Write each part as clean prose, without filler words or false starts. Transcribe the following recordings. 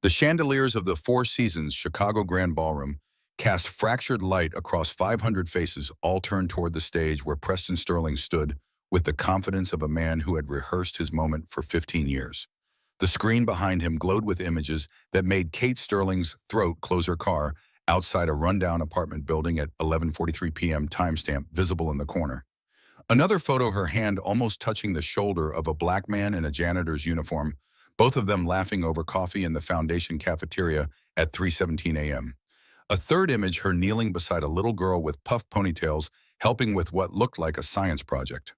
The chandeliers of the Four Seasons Chicago Grand Ballroom cast fractured light across 500 faces, all turned toward the stage where Preston Sterling stood with the confidence of a man who had rehearsed his moment for 15 years. The screen behind him glowed with images that made Kate Sterling's throat close her car outside a rundown apartment building at 11:43 p.m. timestamp visible in the corner. Another photo, her hand almost touching the shoulder of a black man in a janitor's uniform, both of them laughing over coffee in the Foundation cafeteria at 3:17 a.m. A third image, her kneeling beside a little girl with puffed ponytails, helping with what looked like a science project.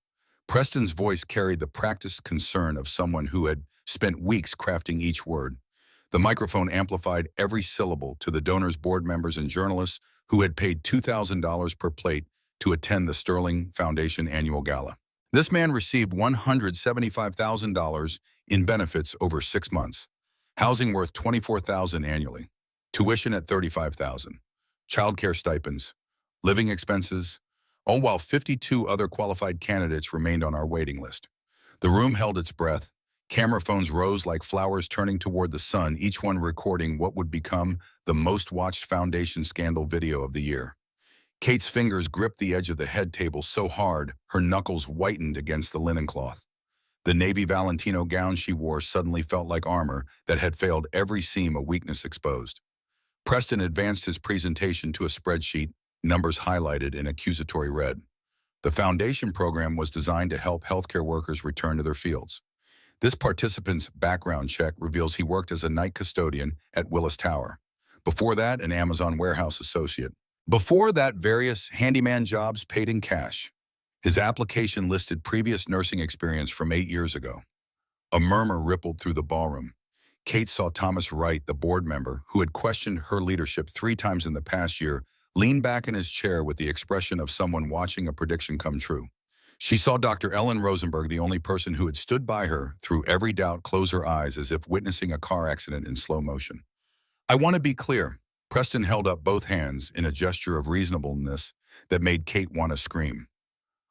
Preston's voice carried the practiced concern of someone who had spent weeks crafting each word. The microphone amplified every syllable to the donors, board members, and journalists who had paid $2,000 per plate to attend the Sterling Foundation annual gala. This man received $175,000 in benefits over 6 months, housing worth $24,000 annually, tuition at $35,000, childcare stipends, living expenses, all while 52 other qualified candidates remained on our waiting list. The room held its breath. Camera phones rose like flowers turning toward the sun, each one recording what would become the most watched Foundation scandal video of the year. Kate's fingers gripped the edge of the head table so hard, her knuckles whitened against the linen cloth. The navy Valentino gown she wore suddenly felt like armor that had failed every seam, a weakness exposed. Preston advanced his presentation to a spreadsheet, numbers highlighted in accusatory red. The Foundation program was designed to help healthcare workers return to their fields. This participant's background check reveals he worked as a night custodian at Willis Tower. Before that, an Amazon warehouse associate. Before that, various handyman jobs paid in cash. His application listed previous nursing experience from 8 years ago. A murmur rippled through the ballroom. Kate saw Thomas Wright, the board member, who had questioned her leadership 3 times in the past year, lean back in his chair with the expression of someone watching a prediction come true. She saw Dr. Ellen Rosenberg, the only person who had stood by her through every doubt, close her eyes as if witnessing a car accident in slow motion. "I want to be clear." Preston held up both hands in a gesture of reasonableness that made Kate want to scream.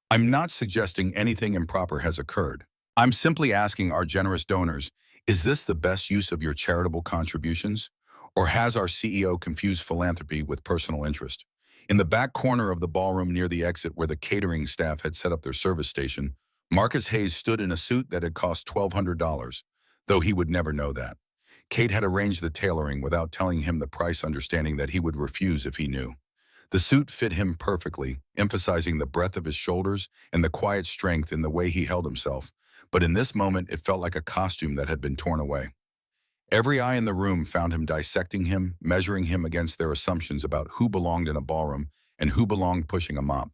"I'm not suggesting anything improper has occurred. I'm simply asking our generous donors, is this the best use of your charitable contributions? Or has our CEO confused philanthropy with personal interest?" In the back corner of the ballroom near the exit where the catering staff had set up their service station, Marcus Hayes stood in a suit that had cost $1,200, though he would never know that. Kate had arranged the tailoring without telling him the price, understanding that he would refuse if he knew. The suit fit him perfectly, emphasizing the breadth of his shoulders and the quiet strength in the way he held himself, but in this moment it felt like a costume that had been torn away. Every eye in the room found him dissecting him, measuring him against their assumptions about who belonged in a ballroom and who belonged pushing a mop.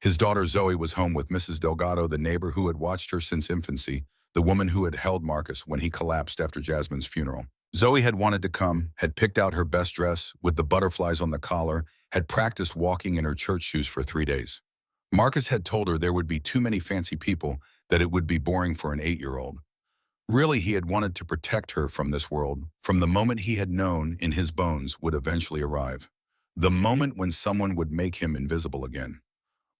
His daughter Zoe was home with Mrs. Delgado, the neighbor who had watched her since infancy, the woman who had held Marcus when he collapsed after Jasmine's funeral. Zoe had wanted to come, had picked out her best dress with the butterflies on the collar, had practiced walking in her church shoes for 3 days. Marcus had told her there would be too many fancy people, that it would be boring for an 8-year-old. Really, he had wanted to protect her from this world, from the moment he had known in his bones would eventually arrive. The moment when someone would make him invisible again.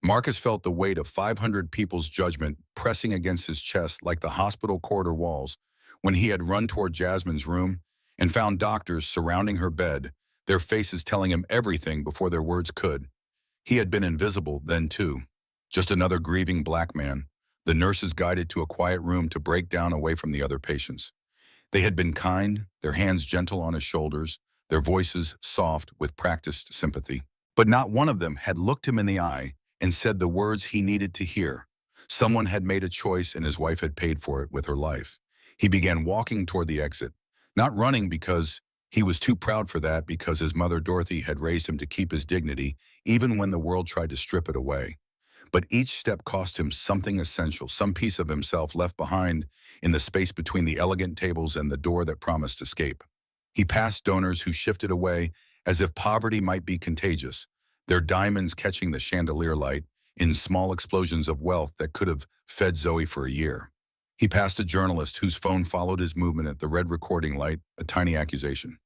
Marcus felt the weight of 500 people's judgment pressing against his chest like the hospital corridor walls when he had run toward Jasmine's room and found doctors surrounding her bed, their faces telling him everything before their words could. He had been invisible then too, just another grieving black man. The nurses guided to a quiet room to break down away from the other patients. They had been kind, their hands gentle on his shoulders, their voices soft with practiced sympathy. But not one of them had looked him in the eye and said the words he needed to hear. Someone had made a choice and his wife had paid for it with her life. He began walking toward the exit, not running because he was too proud for that, because his mother Dorothy had raised him to keep his dignity, even when the world tried to strip it away. But each step cost him something essential, some piece of himself left behind in the space between the elegant tables and the door that promised escape. He passed donors who shifted away as if poverty might be contagious, their diamonds catching the chandelier light in small explosions of wealth that could have fed Zoe for a year. He passed a journalist whose phone followed his movement at the red recording light, a tiny accusation.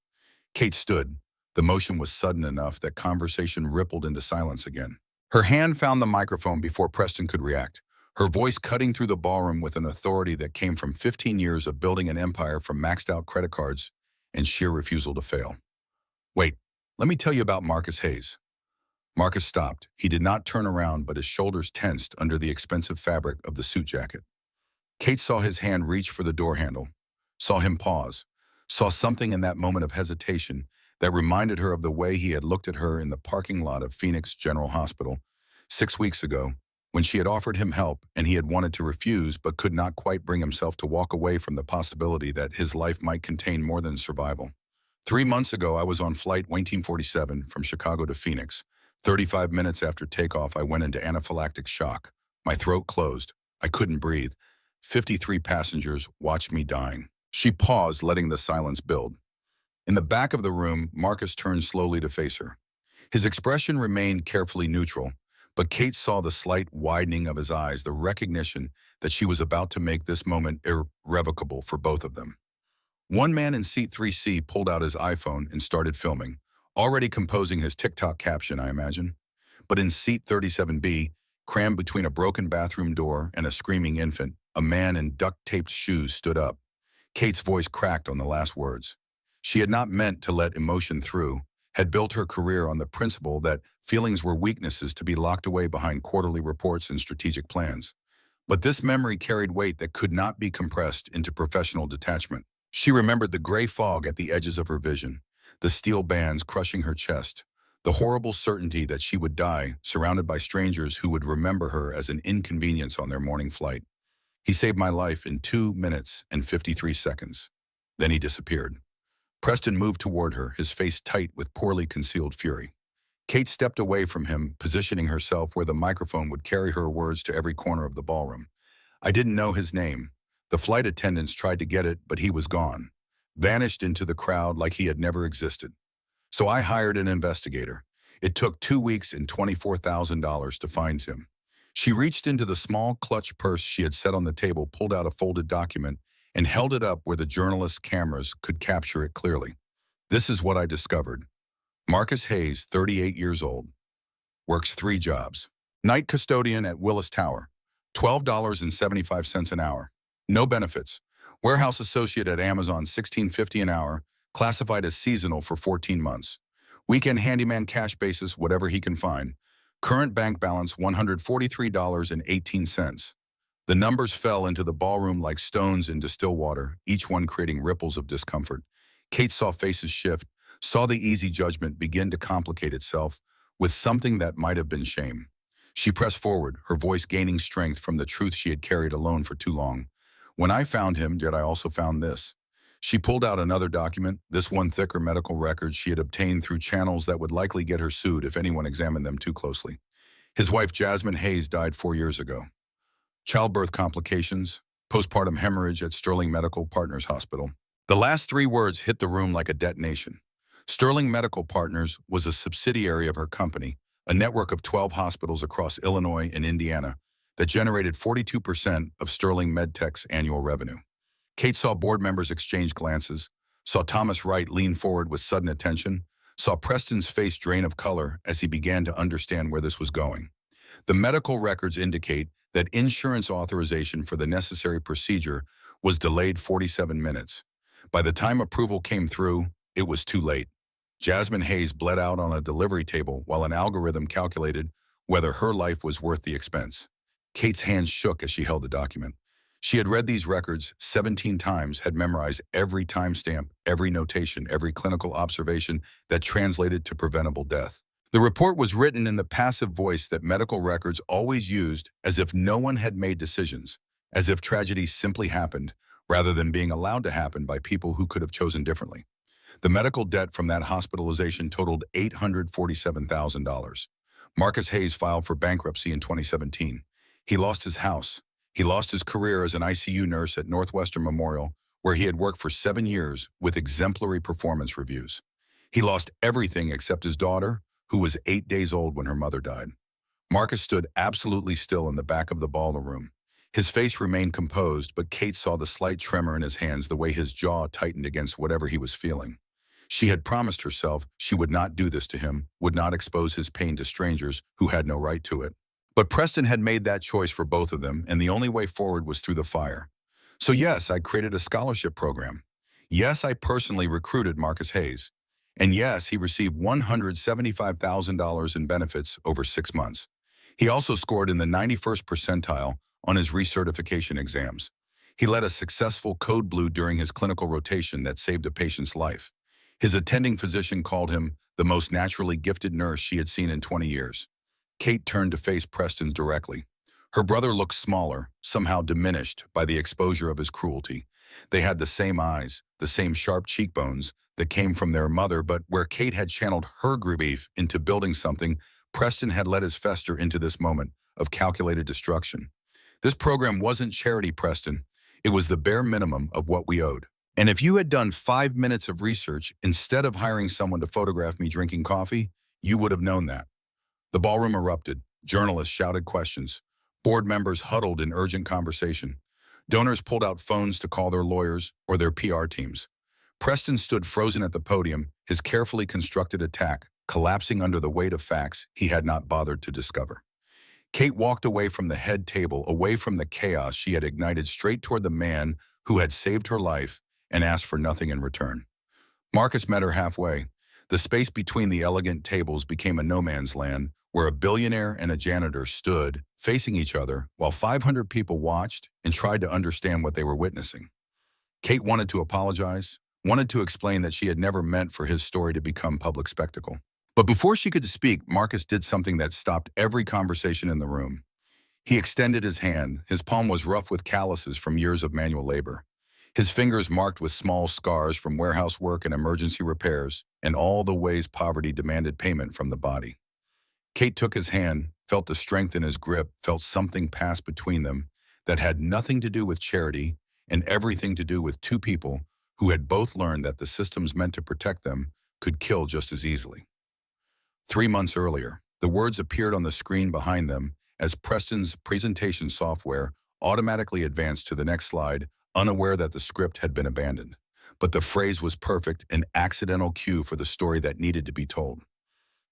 Kate stood. The motion was sudden enough that conversation rippled into silence again. Her hand found the microphone before Preston could react, her voice cutting through the ballroom with an authority that came from 15 years of building an empire from maxed-out credit cards and sheer refusal to fail. Wait, let me tell you about Marcus Hayes. Marcus stopped. He did not turn around, but his shoulders tensed under the expensive fabric of the suit jacket. Kate saw his hand reach for the door handle, saw him pause, saw something in that moment of hesitation that reminded her of the way he had looked at her in the parking lot of Phoenix General Hospital 6 weeks ago, when she had offered him help and he had wanted to refuse but could not quite bring himself to walk away from the possibility that his life might contain more than survival. 3 months ago, I was on flight 1847 from Chicago to Phoenix. 35 minutes after takeoff, I went into anaphylactic shock. My throat closed. I couldn't breathe. 53 passengers watched me dying. She paused, letting the silence build. In the back of the room, Marcus turned slowly to face her. His expression remained carefully neutral, but Kate saw the slight widening of his eyes, the recognition that she was about to make this moment irrevocable for both of them. One man in seat 3C pulled out his iPhone and started filming, already composing his TikTok caption, I imagine. But in seat 37B, crammed between a broken bathroom door and a screaming infant, a man in duct-taped shoes stood up. Kate's voice cracked on the last words. She had not meant to let emotion through, had built her career on the principle that feelings were weaknesses to be locked away behind quarterly reports and strategic plans. But this memory carried weight that could not be compressed into professional detachment. She remembered the gray fog at the edges of her vision, the steel bands crushing her chest, the horrible certainty that she would die, surrounded by strangers who would remember her as an inconvenience on their morning flight. He saved my life in 2 minutes and 53 seconds. Then he disappeared. Preston moved toward her, his face tight with poorly concealed fury. Kate stepped away from him, positioning herself where the microphone would carry her words to every corner of the ballroom. I didn't know his name. The flight attendants tried to get it, but he was gone, vanished into the crowd like he had never existed. So I hired an investigator. It took 2 weeks and $24,000 to find him. She reached into the small clutch purse she had set on the table, pulled out a folded document, and held it up where the journalist's cameras could capture it clearly. This is what I discovered. Marcus Hayes, 38 years old, works 3 jobs. Night custodian at Willis Tower, $12.75 an hour. No benefits. Warehouse associate at Amazon, $16.50 an hour, classified as seasonal for 14 months. Weekend handyman, cash basis, whatever he can find. Current bank balance, $143.18. The numbers fell into the ballroom like stones into still water, each one creating ripples of discomfort. Kate saw faces shift, saw the easy judgment begin to complicate itself with something that might have been shame. She pressed forward, her voice gaining strength from the truth she had carried alone for too long. When I found him, yet I also found this. She pulled out another document, this one thicker medical record she had obtained through channels that would likely get her sued if anyone examined them too closely. His wife, Jasmine Hayes, died 4 years ago. Childbirth complications, postpartum hemorrhage at Sterling Medical Partners Hospital. The last 3 words hit the room like a detonation. Sterling Medical Partners was a subsidiary of her company, a network of 12 hospitals across Illinois and Indiana that generated 42% of Sterling MedTech's annual revenue. Kate saw board members exchange glances, saw Thomas Wright lean forward with sudden attention, saw Preston's face drain of color as he began to understand where this was going. The medical records indicate that insurance authorization for the necessary procedure was delayed 47 minutes. By the time approval came through, it was too late. Jasmine Hayes bled out on a delivery table while an algorithm calculated whether her life was worth the expense. Kate's hands shook as she held the document. She had read these records 17 times, had memorized every timestamp, every notation, every clinical observation that translated to preventable death. The report was written in the passive voice that medical records always used, as if no one had made decisions, as if tragedy simply happened, rather than being allowed to happen by people who could have chosen differently. The medical debt from that hospitalization totaled $847,000. Marcus Hayes filed for bankruptcy in 2017. He lost his house. He lost his career as an ICU nurse at Northwestern Memorial, where he had worked for 7 years with exemplary performance reviews. He lost everything except his daughter, who was 8 days old when her mother died. Marcus stood absolutely still in the back of the ballroom. His face remained composed, but Kate saw the slight tremor in his hands, the way his jaw tightened against whatever he was feeling. She had promised herself she would not do this to him, would not expose his pain to strangers who had no right to it. But Preston had made that choice for both of them, and the only way forward was through the fire. So yes, I created a scholarship program. Yes, I personally recruited Marcus Hayes. And yes, he received $175,000 in benefits over 6 months. He also scored in the 91st percentile on his recertification exams. He led a successful code blue during his clinical rotation that saved a patient's life. His attending physician called him the most naturally gifted nurse she had seen in 20 years. Kate turned to face Preston directly. Her brother looked smaller, somehow diminished by the exposure of his cruelty. They had the same eyes, the same sharp cheekbones that came from their mother, but where Kate had channeled her grief into building something, Preston had let his fester into this moment of calculated destruction. This program wasn't charity, Preston. It was the bare minimum of what we owed. And if you had done 5 minutes of research instead of hiring someone to photograph me drinking coffee, you would have known that. The ballroom erupted. Journalists shouted questions. Board members huddled in urgent conversation. Donors pulled out phones to call their lawyers or their PR teams. Preston stood frozen at the podium, his carefully constructed attack collapsing under the weight of facts he had not bothered to discover. Kate walked away from the head table, away from the chaos she had ignited, straight toward the man who had saved her life and asked for nothing in return. Marcus met her halfway. The space between the elegant tables became a no man's land, where a billionaire and a janitor stood, facing each other, while 500 people watched and tried to understand what they were witnessing. Kate wanted to apologize, wanted to explain that she had never meant for his story to become public spectacle. But before she could speak, Marcus did something that stopped every conversation in the room. He extended his hand. His palm was rough with calluses from years of manual labor. His fingers marked with small scars from warehouse work and emergency repairs, and all the ways poverty demanded payment from the body. Kate took his hand, felt the strength in his grip, felt something pass between them that had nothing to do with charity and everything to do with two people who had both learned that the systems meant to protect them could kill just as easily. 3 months earlier, the words appeared on the screen behind them as Preston's presentation software automatically advanced to the next slide, unaware that the script had been abandoned. But the phrase was perfect, an accidental cue for the story that needed to be told.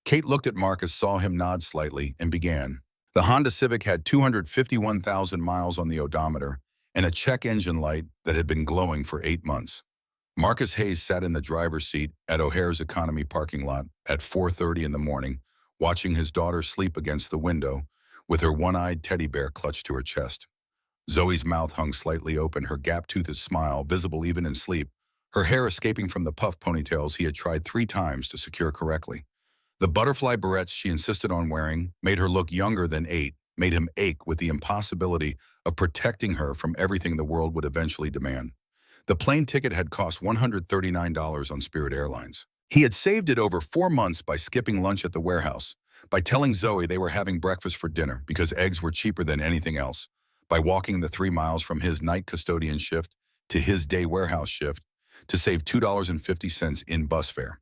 Kate looked at Marcus, saw him nod slightly, and began. The Honda Civic had 251,000 miles on the odometer and a check engine light that had been glowing for 8 months. Marcus Hayes sat in the driver's seat at O'Hare's Economy parking lot at 4:30 in the morning, watching his daughter sleep against the window with her one-eyed teddy bear clutched to her chest. Zoe's mouth hung slightly open, her gap-toothed smile visible even in sleep, her hair escaping from the puff ponytails he had tried 3 times to secure correctly. The butterfly barrettes she insisted on wearing made her look younger than 8, made him ache with the impossibility of protecting her from everything the world would eventually demand. The plane ticket had cost $139 on Spirit Airlines. He had saved it over 4 months by skipping lunch at the warehouse, by telling Zoe they were having breakfast for dinner because eggs were cheaper than anything else, by walking the 3 miles from his night custodian shift to his day warehouse shift to save $2.50 in bus fare.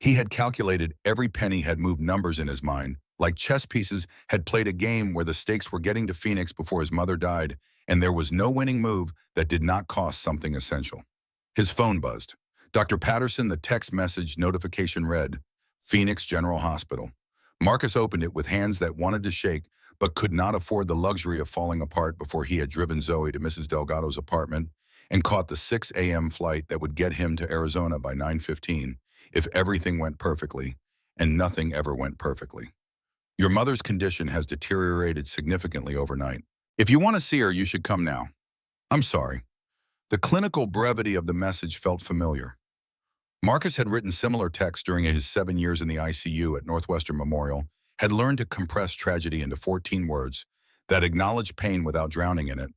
He had calculated every penny, had moved numbers in his mind, like chess pieces, had played a game where the stakes were getting to Phoenix before his mother died, and there was no winning move that did not cost something essential. His phone buzzed. Dr. Patterson, the text message notification read, Phoenix General Hospital. Marcus opened it with hands that wanted to shake, but could not afford the luxury of falling apart before he had driven Zoe to Mrs. Delgado's apartment and caught the 6 a.m. flight that would get him to Arizona by 9:15 if everything went perfectly, and nothing ever went perfectly. Your mother's condition has deteriorated significantly overnight. If you want to see her, you should come now. I'm sorry. The clinical brevity of the message felt familiar. Marcus had written similar texts during his 7 years in the ICU at Northwestern Memorial, had learned to compress tragedy into 14 words that acknowledged pain without drowning in it.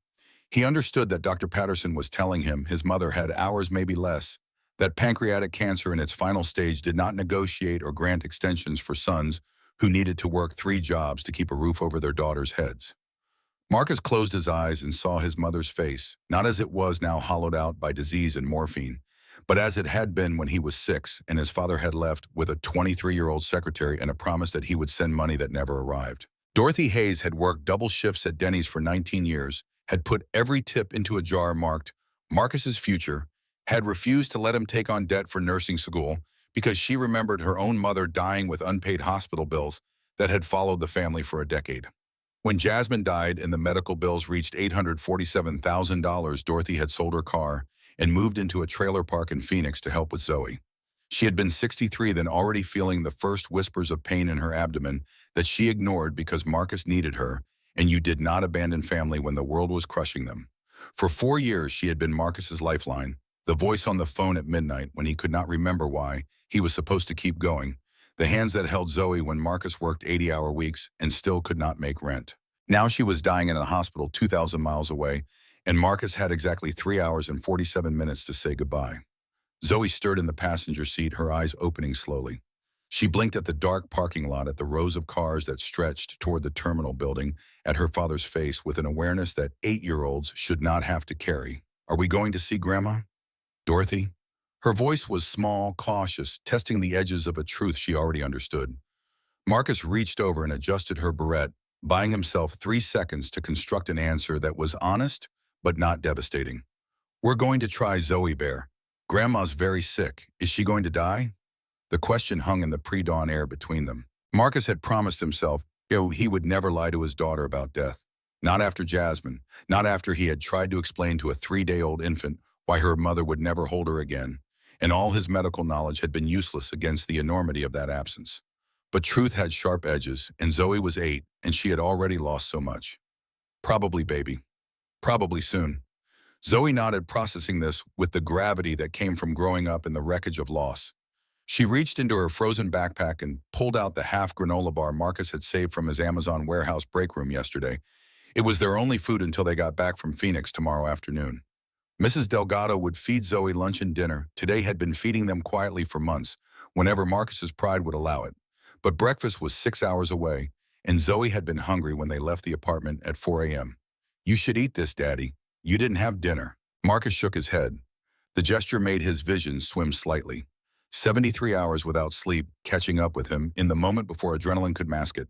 He understood that Dr. Patterson was telling him his mother had hours, maybe less, that pancreatic cancer in its final stage did not negotiate or grant extensions for sons who needed to work 3 jobs to keep a roof over their daughters' heads. Marcus closed his eyes and saw his mother's face, not as it was now hollowed out by disease and morphine, but as it had been when he was 6 and his father had left with a 23-year-old secretary and a promise that he would send money that never arrived. Dorothy Hayes had worked double shifts at Denny's for 19 years, had put every tip into a jar marked Marcus's future, had refused to let him take on debt for nursing school because she remembered her own mother dying with unpaid hospital bills that had followed the family for a decade. When Jasmine died and the medical bills reached $847,000, Dorothy had sold her car and moved into a trailer park in Phoenix to help with Zoe. She had been 63 then, already feeling the first whispers of pain in her abdomen that she ignored because Marcus needed her, and you did not abandon family when the world was crushing them. For 4 years, she had been Marcus's lifeline, the voice on the phone at midnight when he could not remember why he was supposed to keep going, the hands that held Zoe when Marcus worked 80-hour weeks and still could not make rent. Now she was dying in a hospital 2,000 miles away, and Marcus had exactly 3 hours and 47 minutes to say goodbye. Zoe stirred in the passenger seat, her eyes opening slowly. She blinked at the dark parking lot, at the rows of cars that stretched toward the terminal building, at her father's face with an awareness that 8-year-olds should not have to carry. "Are we going to see Grandma? Dorothy?" Her voice was small, cautious, testing the edges of a truth she already understood. Marcus reached over and adjusted her barrette, buying himself 3 seconds to construct an answer that was honest but not devastating. "We're going to try Zoe Bear. Grandma's very sick. Is she going to die?" The question hung in the pre-dawn air between them. Marcus had promised himself he would never lie to his daughter about death. Not after Jasmine, not after he had tried to explain to a 3-day-old infant why her mother would never hold her again, and all his medical knowledge had been useless against the enormity of that absence. But truth had sharp edges, and Zoe was 8, and she had already lost so much. "Probably, baby. Probably soon." Zoe nodded, processing this with the gravity that came from growing up in the wreckage of loss. She reached into her frozen backpack and pulled out the half granola bar Marcus had saved from his Amazon warehouse break room yesterday. It was their only food until they got back from Phoenix tomorrow afternoon. Mrs. Delgado would feed Zoe lunch and dinner. Today had been feeding them quietly for months, whenever Marcus's pride would allow it. But breakfast was 6 hours away, and Zoe had been hungry when they left the apartment at 4 a.m. "You should eat this, Daddy. You didn't have dinner." Marcus shook his head. The gesture made his vision swim slightly. 73 hours without sleep catching up with him in the moment before adrenaline could mask it.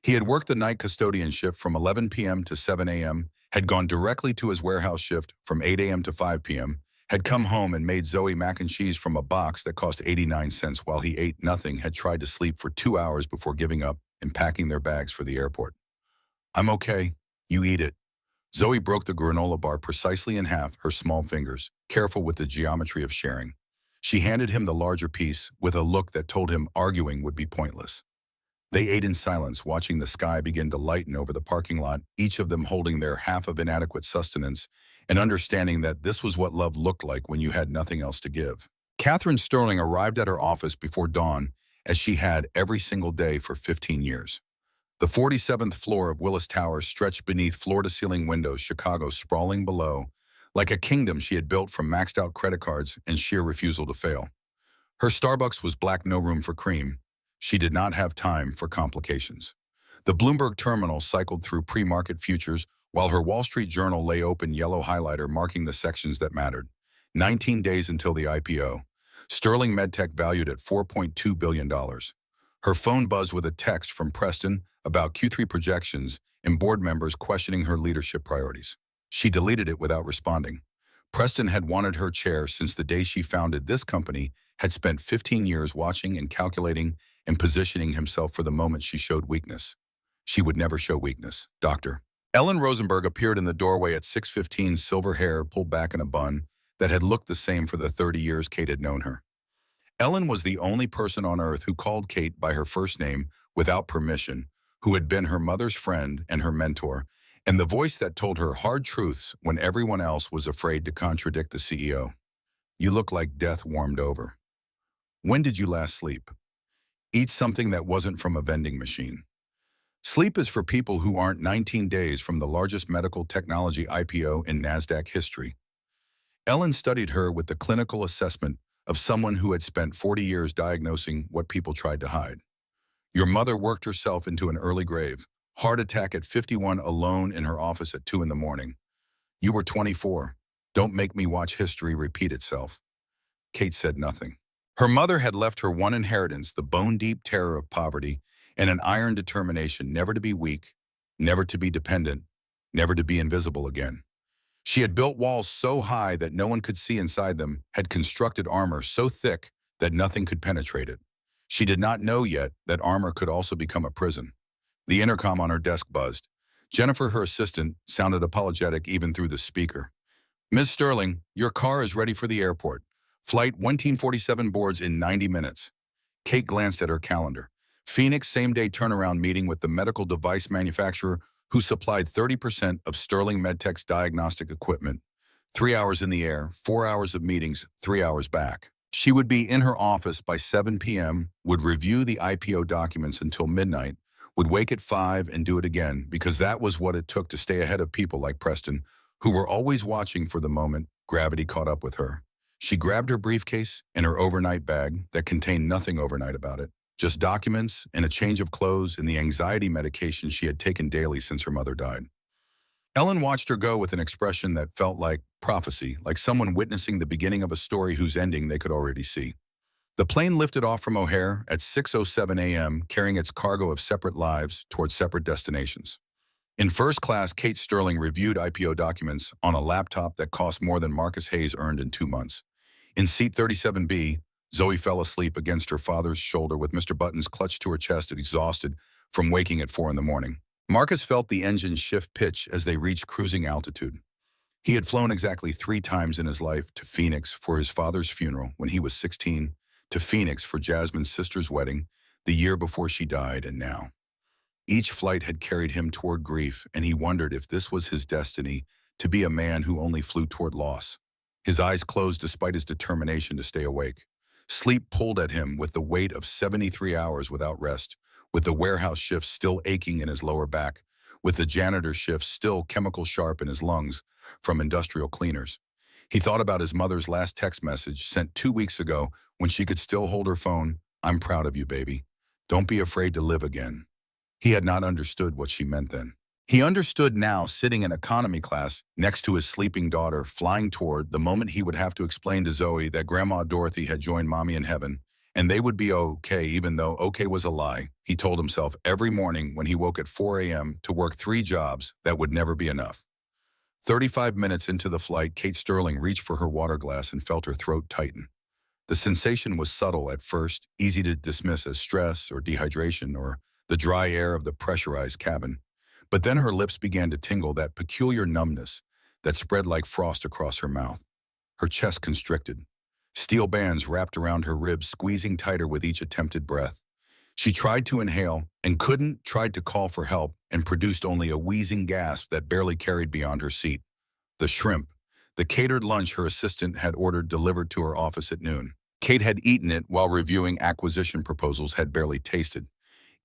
He had worked the night custodian shift from 11 p.m. to 7 a.m., had gone directly to his warehouse shift from 8 a.m. to 5 p.m., had come home and made Zoe mac and cheese from a box that cost 89 cents while he ate nothing, had tried to sleep for 2 hours before giving up and packing their bags for the airport. "I'm okay. You eat it." Zoe broke the granola bar precisely in half, her small fingers, careful with the geometry of sharing. She handed him the larger piece with a look that told him arguing would be pointless. They ate in silence, watching the sky begin to lighten over the parking lot, each of them holding their half of inadequate sustenance and understanding that this was what love looked like when you had nothing else to give. Catherine Sterling arrived at her office before dawn, as she had every single day for 15 years. The 47th floor of Willis Tower stretched beneath floor-to-ceiling windows, Chicago sprawling below, like a kingdom she had built from maxed-out credit cards and sheer refusal to fail. Her Starbucks was black, no room for cream. She did not have time for complications. The Bloomberg terminal cycled through pre-market futures while her Wall Street Journal lay open, yellow highlighter marking the sections that mattered. 19 days until the IPO. Sterling MedTech valued at $4.2 billion. Her phone buzzed with a text from Preston about Q3 projections and board members questioning her leadership priorities. She deleted it without responding. Preston had wanted her chair since the day she founded this company, had spent 15 years watching and calculating and positioning himself for the moment she showed weakness. She would never show weakness, Doctor. Ellen Rosenberg appeared in the doorway at 6:15, silver hair pulled back in a bun that had looked the same for the 30 years Kate had known her. Ellen was the only person on earth who called Kate by her first name without permission, who had been her mother's friend and her mentor, and the voice that told her hard truths when everyone else was afraid to contradict the CEO. "You look like death warmed over. When did you last sleep?" "Eat something that wasn't from a vending machine." Sleep is for people who aren't 19 days from the largest medical technology IPO in NASDAQ history. Ellen studied her with the clinical assessment of someone who had spent 40 years diagnosing what people tried to hide. Your mother worked herself into an early grave. Heart attack at 51, alone in her office at 2 in the morning. You were 24. Don't make me watch history repeat itself. Kate said nothing. Her mother had left her one inheritance, the bone-deep terror of poverty, and an iron determination never to be weak, never to be dependent, never to be invisible again. She had built walls so high that no one could see inside them, had constructed armor so thick that nothing could penetrate it. She did not know yet that armor could also become a prison. The intercom on her desk buzzed. Jennifer, her assistant, sounded apologetic even through the speaker. Ms. Sterling, your car is ready for the airport. Flight 1447 boards in 90 minutes. Kate glanced at her calendar. Phoenix same-day turnaround meeting with the medical device manufacturer who supplied 30% of Sterling Medtech's diagnostic equipment. 3 hours in the air, 4 hours of meetings, 3 hours back. She would be in her office by 7 p.m., would review the IPO documents until midnight, would wake at 5 and do it again because that was what it took to stay ahead of people like Preston, who were always watching for the moment gravity caught up with her. She grabbed her briefcase and her overnight bag that contained nothing overnight about it, just documents and a change of clothes and the anxiety medication she had taken daily since her mother died. Ellen watched her go with an expression that felt like prophecy, like someone witnessing the beginning of a story whose ending they could already see. The plane lifted off from O'Hare at 6:07 a.m., carrying its cargo of separate lives towards separate destinations. In first class, Kate Sterling reviewed IPO documents on a laptop that cost more than Marcus Hayes earned in 2 months. In seat 37B, Zoe fell asleep against her father's shoulder with Mr. Buttons clutched to her chest, exhausted from waking at 4 in the morning. Marcus felt the engine shift pitch as they reached cruising altitude. He had flown exactly 3 times in his life, to Phoenix for his father's funeral when he was 16, to Phoenix for Jasmine's sister's wedding the year before she died, and now. Each flight had carried him toward grief, and he wondered if this was his destiny, to be a man who only flew toward loss. His eyes closed despite his determination to stay awake. Sleep pulled at him with the weight of 73 hours without rest, with the warehouse shifts still aching in his lower back, with the janitor shifts still chemical sharp in his lungs from industrial cleaners. He thought about his mother's last text message sent 2 weeks ago when she could still hold her phone. "I'm proud of you, baby. Don't be afraid to live again." He had not understood what she meant then. He understood now, sitting in economy class next to his sleeping daughter, flying toward the moment he would have to explain to Zoe that Grandma Dorothy had joined Mommy in heaven, and they would be okay, even though okay was a lie. He told himself every morning when he woke at 4 a.m. to work 3 jobs that would never be enough. 35 minutes into the flight, Kate Sterling reached for her water glass and felt her throat tighten. The sensation was subtle at first, easy to dismiss as stress or dehydration or the dry air of the pressurized cabin. But then her lips began to tingle, that peculiar numbness that spread like frost across her mouth. Her chest constricted. Steel bands wrapped around her ribs, squeezing tighter with each attempted breath. She tried to inhale and couldn't, tried to call for help, and produced only a wheezing gasp that barely carried beyond her seat. The shrimp, the catered lunch her assistant had ordered delivered to her office at noon. Kate had eaten it while reviewing acquisition proposals, had barely tasted.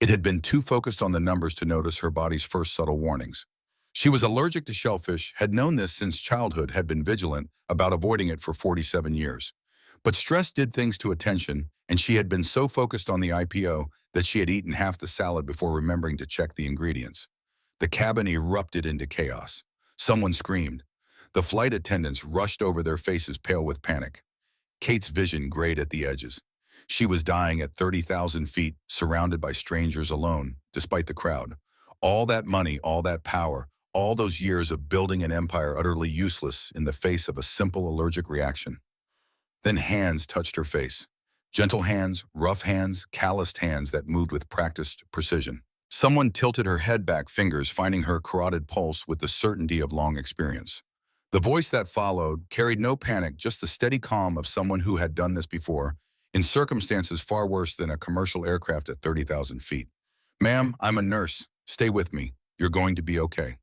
It had been too focused on the numbers to notice her body's first subtle warnings. She was allergic to shellfish, had known this since childhood, had been vigilant about avoiding it for 47 years. But stress did things to attention, and she had been so focused on the IPO that she had eaten half the salad before remembering to check the ingredients. The cabin erupted into chaos. Someone screamed. The flight attendants rushed over, their faces pale with panic. Kate's vision grayed at the edges. She was dying at 30,000 feet, surrounded by strangers, alone, despite the crowd. All that money, all that power, all those years of building an empire utterly useless in the face of a simple allergic reaction. Then hands touched her face. Gentle hands, rough hands, calloused hands that moved with practiced precision. Someone tilted her head back, fingers finding her carotid pulse with the certainty of long experience. The voice that followed carried no panic, just the steady calm of someone who had done this before, in circumstances far worse than a commercial aircraft at 30,000 feet. "Ma'am, I'm a nurse. Stay with me. You're going to be okay."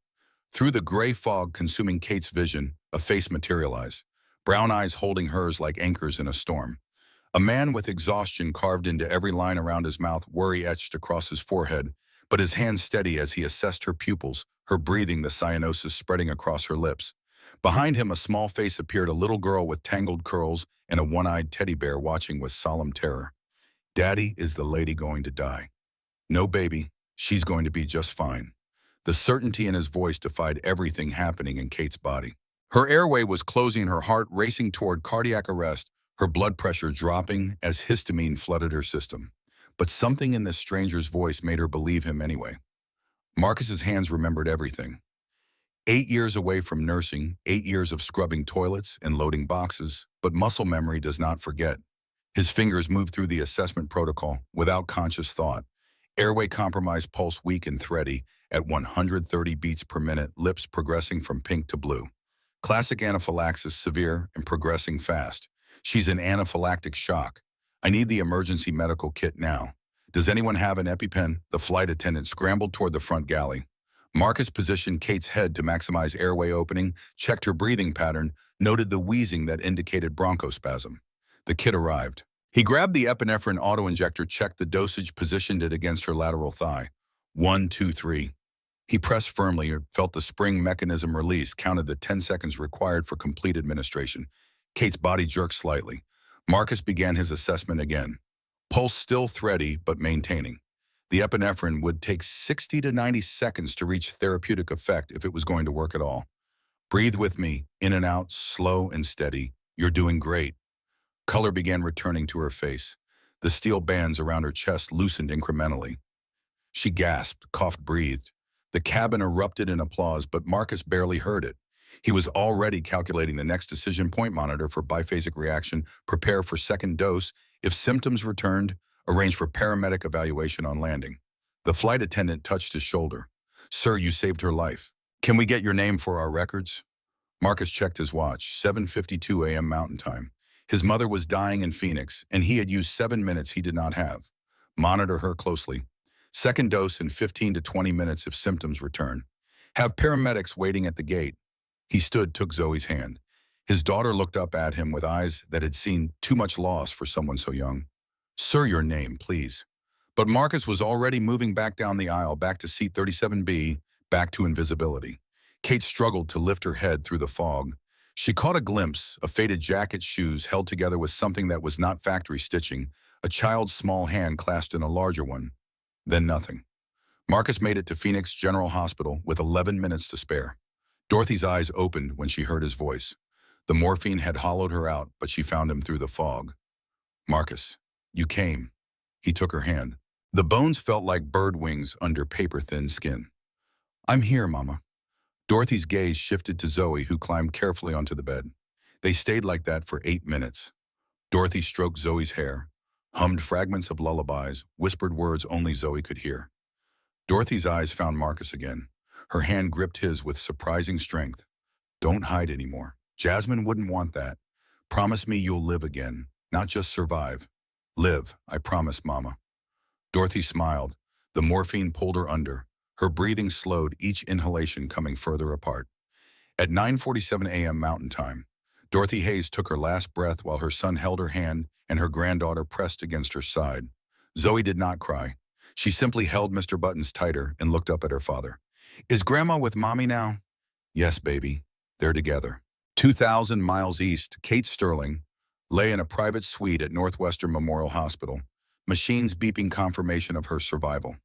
Through the gray fog consuming Kate's vision, a face materialized, brown eyes holding hers like anchors in a storm. A man with exhaustion carved into every line around his mouth, worry etched across his forehead, but his hands steady as he assessed her pupils, her breathing, the cyanosis spreading across her lips. Behind him, a small face appeared, a little girl with tangled curls and a one-eyed teddy bear watching with solemn terror. "Daddy, is the lady going to die?" "No, baby. She's going to be just fine." The certainty in his voice defied everything happening in Kate's body. Her airway was closing, her heart racing toward cardiac arrest, her blood pressure dropping as histamine flooded her system. But something in this stranger's voice made her believe him anyway. Marcus's hands remembered everything. 8 years away from nursing, 8 years of scrubbing toilets and loading boxes, but muscle memory does not forget. His fingers moved through the assessment protocol without conscious thought. Airway compromise, pulse weak and thready at 130 beats per minute, lips progressing from pink to blue. Classic anaphylaxis, severe and progressing fast. She's in anaphylactic shock. I need the emergency medical kit now. Does anyone have an EpiPen? The flight attendant scrambled toward the front galley. Marcus positioned Kate's head to maximize airway opening, checked her breathing pattern, noted the wheezing that indicated bronchospasm. The kit arrived. He grabbed the epinephrine auto-injector, checked the dosage, positioned it against her lateral thigh. 1, 2, 3. He pressed firmly, felt the spring mechanism release, counted the 10 seconds required for complete administration. Kate's body jerked slightly. Marcus began his assessment again. Pulse still thready, but maintaining. The epinephrine would take 60 to 90 seconds to reach therapeutic effect if it was going to work at all. Breathe with me, in and out, slow and steady. You're doing great. Color began returning to her face. The steel bands around her chest loosened incrementally. She gasped, coughed, breathed. The cabin erupted in applause, but Marcus barely heard it. He was already calculating the next decision point: monitor for biphasic reaction, prepare for second dose. If symptoms returned, arrange for paramedic evaluation on landing. The flight attendant touched his shoulder. Sir, you saved her life. Can we get your name for our records? Marcus checked his watch, 7:52 a.m. Mountain Time. His mother was dying in Phoenix, and he had used 7 minutes he did not have. Monitor her closely. Second dose in 15 to 20 minutes if symptoms return. Have paramedics waiting at the gate. He stood, took Zoe's hand. His daughter looked up at him with eyes that had seen too much loss for someone so young. Sir, your name, please. But Marcus was already moving back down the aisle, back to seat 37B, back to invisibility. Kate struggled to lift her head through the fog. She caught a glimpse, a faded jacket, shoes held together with something that was not factory stitching, a child's small hand clasped in a larger one. Then nothing. Marcus made it to Phoenix General Hospital with 11 minutes to spare. Dorothy's eyes opened when she heard his voice. The morphine had hollowed her out, but she found him through the fog. Marcus, you came. He took her hand. The bones felt like bird wings under paper-thin skin. I'm here, Mama. Dorothy's gaze shifted to Zoe, who climbed carefully onto the bed. They stayed like that for 8 minutes. Dorothy stroked Zoe's hair, hummed fragments of lullabies, whispered words only Zoe could hear. Dorothy's eyes found Marcus again. Her hand gripped his with surprising strength. Don't hide anymore. Jasmine wouldn't want that. Promise me you'll live again, not just survive. Live, I promise, Mama. Dorothy smiled. The morphine pulled her under. Her breathing slowed, each inhalation coming further apart. At 9:47 a.m. Mountain Time, Dorothy Hayes took her last breath while her son held her hand and her granddaughter pressed against her side. Zoe did not cry. She simply held Mr. Buttons tighter and looked up at her father. Is Grandma with Mommy now? Yes, baby. They're together. 2,000 miles east, Kate Sterling lay in a private suite at Northwestern Memorial Hospital, machines beeping confirmation of her survival.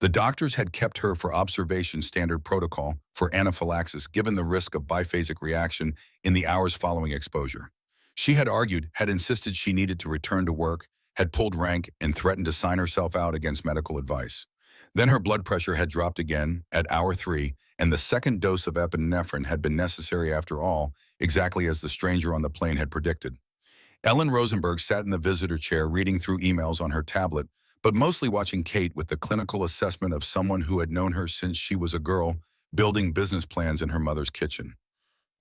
The doctors had kept her for observation, standard protocol for anaphylaxis given the risk of biphasic reaction in the hours following exposure. She had argued, had insisted she needed to return to work, had pulled rank and threatened to sign herself out against medical advice. Then her blood pressure had dropped again at hour 3, and the second dose of epinephrine had been necessary after all, exactly as the stranger on the plane had predicted. Ellen Rosenberg sat in the visitor chair reading through emails on her tablet, but mostly watching Kate with the clinical assessment of someone who had known her since she was a girl, building business plans in her mother's kitchen.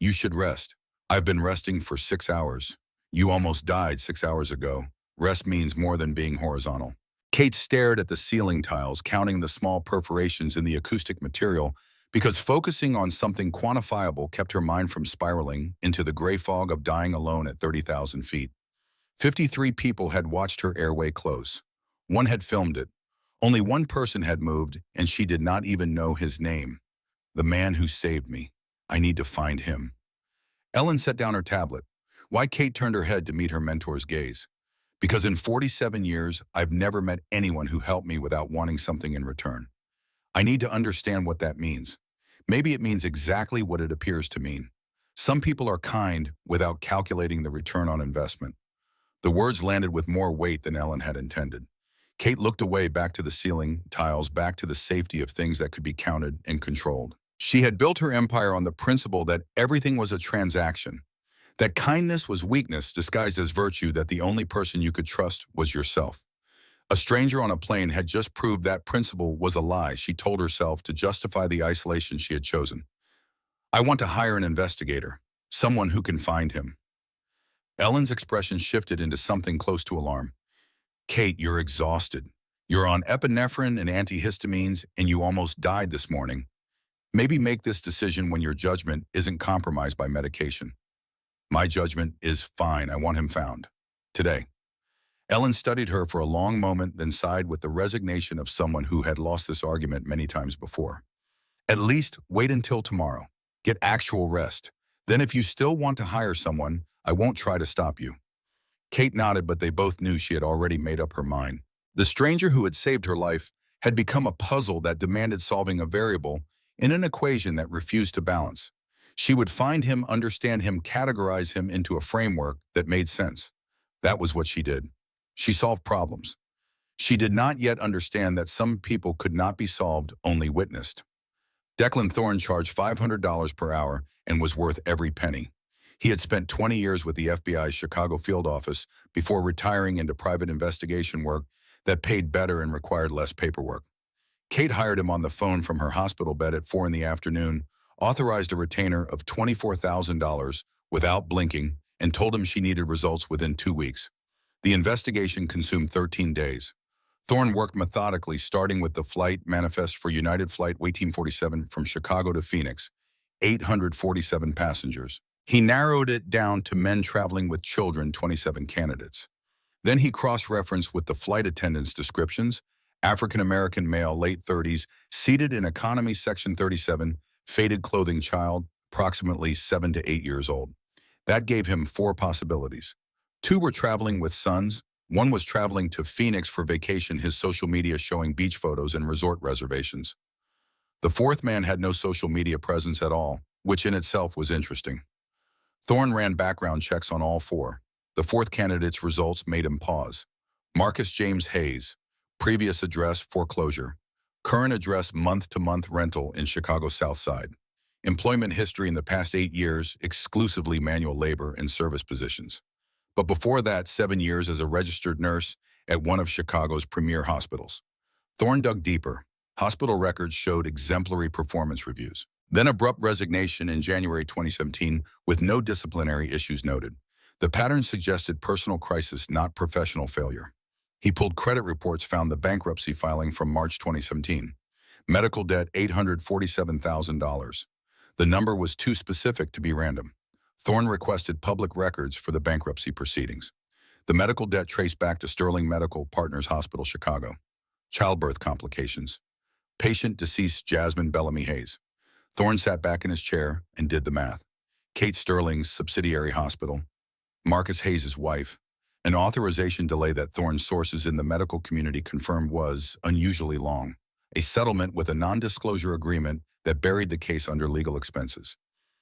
You should rest. I've been resting for 6 hours. You almost died 6 hours ago. Rest means more than being horizontal. Kate stared at the ceiling tiles, counting the small perforations in the acoustic material, because focusing on something quantifiable kept her mind from spiraling into the gray fog of dying alone at 30,000 feet. 53 people had watched her airway close. One had filmed it. Only one person had moved, and she did not even know his name. The man who saved me. I need to find him. Ellen set down her tablet. Why? Kate turned her head to meet her mentor's gaze. Because in 47 years, I've never met anyone who helped me without wanting something in return. I need to understand what that means. Maybe it means exactly what it appears to mean. Some people are kind without calculating the return on investment. The words landed with more weight than Ellen had intended. Kate looked away, back to the ceiling tiles, back to the safety of things that could be counted and controlled. She had built her empire on the principle that everything was a transaction, that kindness was weakness disguised as virtue, that the only person you could trust was yourself. A stranger on a plane had just proved that principle was a lie, she told herself, to justify the isolation she had chosen. I want to hire an investigator. Someone who can find him. Ellen's expression shifted into something close to alarm. Kate, you're exhausted. You're on epinephrine and antihistamines, and you almost died this morning. Maybe make this decision when your judgment isn't compromised by medication. My judgment is fine. I want him found. Today. Ellen studied her for a long moment, then sighed with the resignation of someone who had lost this argument many times before. At least wait until tomorrow. Get actual rest. Then if you still want to hire someone, I won't try to stop you. Kate nodded, but they both knew she had already made up her mind. The stranger who had saved her life had become a puzzle that demanded solving a variable in an equation that refused to balance. She would find him, understand him, categorize him into a framework that made sense. That was what she did. She solved problems. She did not yet understand that some people could not be solved, only witnessed. Declan Thorne charged $500 per hour and was worth every penny. He had spent 20 years with the FBI's Chicago field office before retiring into private investigation work that paid better and required less paperwork. Kate hired him on the phone from her hospital bed at 4 in the afternoon, authorized a retainer of $24,000 without blinking, and told him she needed results within 2 weeks. The investigation consumed 13 days. Thorne worked methodically, starting with the flight manifest for United Flight 1847 from Chicago to Phoenix, 847 passengers. He narrowed it down to men traveling with children, 27 candidates. Then he cross-referenced with the flight attendants' descriptions: African-American male, late 30s, seated in economy section 37, faded clothing child, approximately 7 to 8 years old. That gave him 4 possibilities. 2 were traveling with sons. 1 was traveling to Phoenix for vacation, his social media showing beach photos and resort reservations. The 4th man had no social media presence at all, which in itself was interesting. Thorne ran background checks on all 4. The 4th candidate's results made him pause. Marcus James Hayes, previous address foreclosure, current address month-to-month rental in Chicago South Side. Employment history in the past 8 years, exclusively manual labor and service positions. But before that, 7 years as a registered nurse at one of Chicago's premier hospitals. Thorne dug deeper. Hospital records showed exemplary performance reviews. Then abrupt resignation in January 2017 with no disciplinary issues noted. The pattern suggested personal crisis, not professional failure. He pulled credit reports, found the bankruptcy filing from March 2017. Medical debt, $847,000. The number was too specific to be random. Thorne requested public records for the bankruptcy proceedings. The medical debt traced back to Sterling Medical Partners Hospital, Chicago. Childbirth complications. Patient deceased Jasmine Bellamy Hayes. Thorne sat back in his chair and did the math. Kate Sterling's subsidiary hospital. Marcus Hayes' wife. An authorization delay that Thorne's sources in the medical community confirmed was unusually long. A settlement with a non-disclosure agreement that buried the case under legal expenses.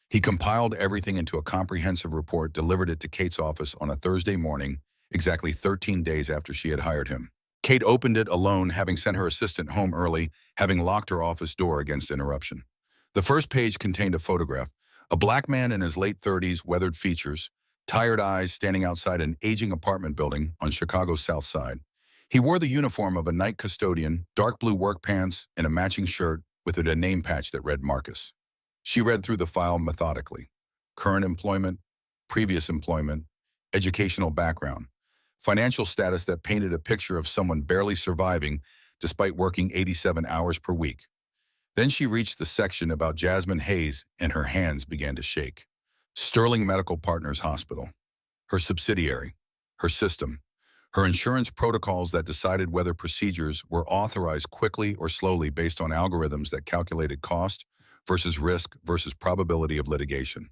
He compiled everything into a comprehensive report, delivered it to Kate's office on a Thursday morning, exactly 13 days after she had hired him. Kate opened it alone, having sent her assistant home early, having locked her office door against interruption. The first page contained a photograph, a black man in his late 30s, weathered features, tired eyes, standing outside an aging apartment building on Chicago's South Side. He wore the uniform of a night custodian, dark blue work pants, and a matching shirt with a name patch that read Marcus. She read through the file methodically. Current employment, previous employment, educational background, financial status that painted a picture of someone barely surviving despite working 87 hours per week. Then she reached the section about Jasmine Hayes, and her hands began to shake. Sterling Medical Partners Hospital. Her subsidiary. Her system. Her insurance protocols that decided whether procedures were authorized quickly or slowly based on algorithms that calculated cost versus risk versus probability of litigation.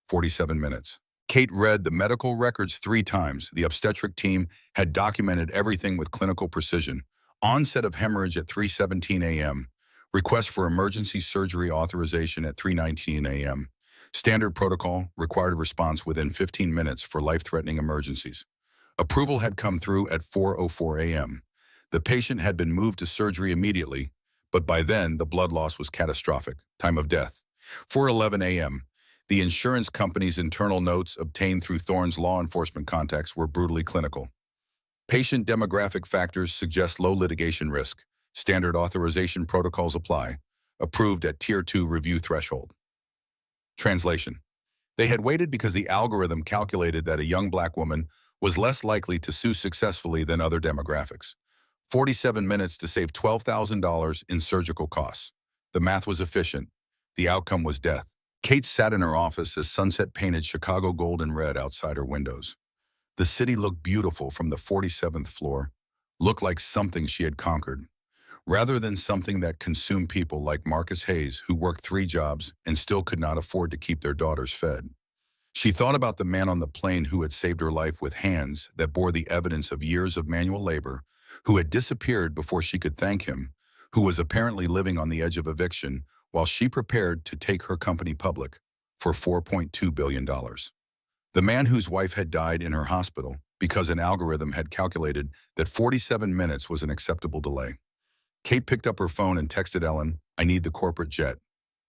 47 minutes. Kate read the medical records 3 times. The obstetric team had documented everything with clinical precision. Onset of hemorrhage at 3:17 a.m. Request for emergency surgery authorization at 3:19 a.m. Standard protocol, required response within 15 minutes for life-threatening emergencies. Approval had come through at 4:04 a.m. The patient had been moved to surgery immediately, but by then the blood loss was catastrophic. Time of death, 4:11 a.m. The insurance company's internal notes obtained through Thorne's law enforcement contacts were brutally clinical. Patient demographic factors suggest low litigation risk. Standard authorization protocols apply. Approved at Tier 2 review threshold. Translation. They had waited because the algorithm calculated that a young black woman was less likely to sue successfully than other demographics. 47 minutes to save $12,000 in surgical costs. The math was efficient. The outcome was death. Kate sat in her office as sunset painted Chicago gold and red outside her windows. The city looked beautiful from the 47th floor, looked like something she had conquered, rather than something that consumed people like Marcus Hayes, who worked 3 jobs and still could not afford to keep their daughters fed. She thought about the man on the plane who had saved her life with hands that bore the evidence of years of manual labor, who had disappeared before she could thank him, who was apparently living on the edge of eviction while she prepared to take her company public for $4.2 billion. The man whose wife had died in her hospital because an algorithm had calculated that 47 minutes was an acceptable delay. Kate picked up her phone and texted Ellen, "I need the corporate jet.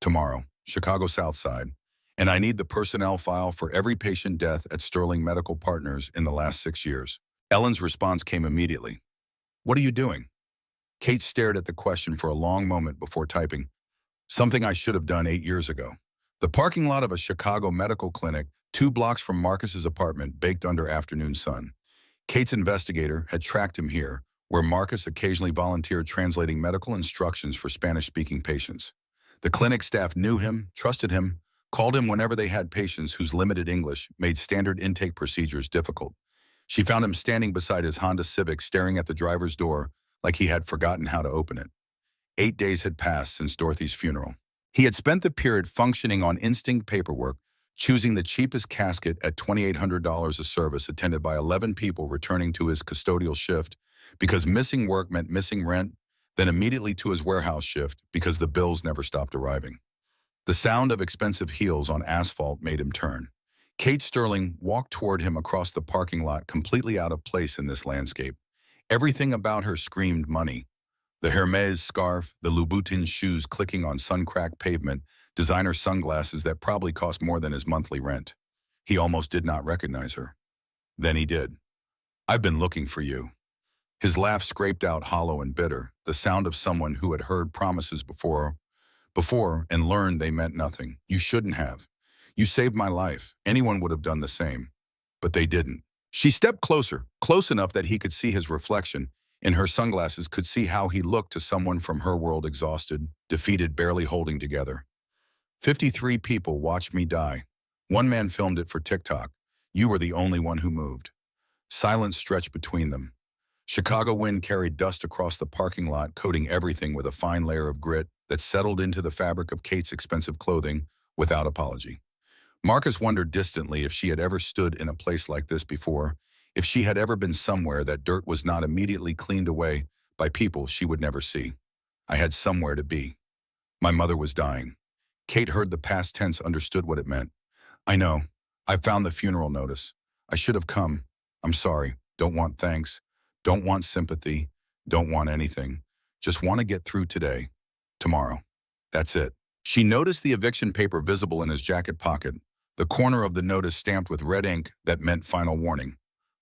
Tomorrow, Chicago South Side. And I need the personnel file for every patient death at Sterling Medical Partners in the last 6 years." Ellen's response came immediately. "What are you doing?" Kate stared at the question for a long moment before typing, "Something I should have done 8 years ago." The parking lot of a Chicago medical clinic 2 blocks from Marcus's apartment baked under afternoon sun. Kate's investigator had tracked him here, where Marcus occasionally volunteered translating medical instructions for Spanish-speaking patients. The clinic staff knew him, trusted him, called him whenever they had patients whose limited English made standard intake procedures difficult. She found him standing beside his Honda Civic staring at the driver's door like he had forgotten how to open it. 8 days had passed since Dorothy's funeral. He had spent the period functioning on instinct paperwork, choosing the cheapest casket at $2,800 a service attended by 11 people returning to his custodial shift because missing work meant missing rent, then immediately to his warehouse shift because the bills never stopped arriving. The sound of expensive heels on asphalt made him turn. Kate Sterling walked toward him across the parking lot, completely out of place in this landscape. Everything about her screamed money. The Hermes scarf, the Louboutin shoes clicking on sun-cracked pavement, designer sunglasses that probably cost more than his monthly rent. He almost did not recognize her. Then he did. "I've been looking for you." His laugh scraped out hollow and bitter, the sound of someone who had heard promises before and learned they meant nothing. "You shouldn't have. You saved my life. Anyone would have done the same. But they didn't." She stepped closer, close enough that he could see his reflection. In her sunglasses could see how he looked to someone from her world, exhausted, defeated, barely holding together. 53 people watched me die. One man filmed it for TikTok. You were the only one who moved. Silence stretched between them. Chicago wind carried dust across the parking lot, coating everything with a fine layer of grit that settled into the fabric of Kate's expensive clothing without apology. Marcus wondered distantly if she had ever stood in a place like this before, if she had ever been somewhere that dirt was not immediately cleaned away by people she would never see. I had somewhere to be. My mother was dying. Kate heard the past tense, understood what it meant. "I know. I found the funeral notice. I should have come. I'm sorry. Don't want thanks. Don't want sympathy. Don't want anything. Just want to get through today. Tomorrow. That's it." She noticed the eviction paper visible in his jacket pocket, the corner of the notice stamped with red ink that meant final warning.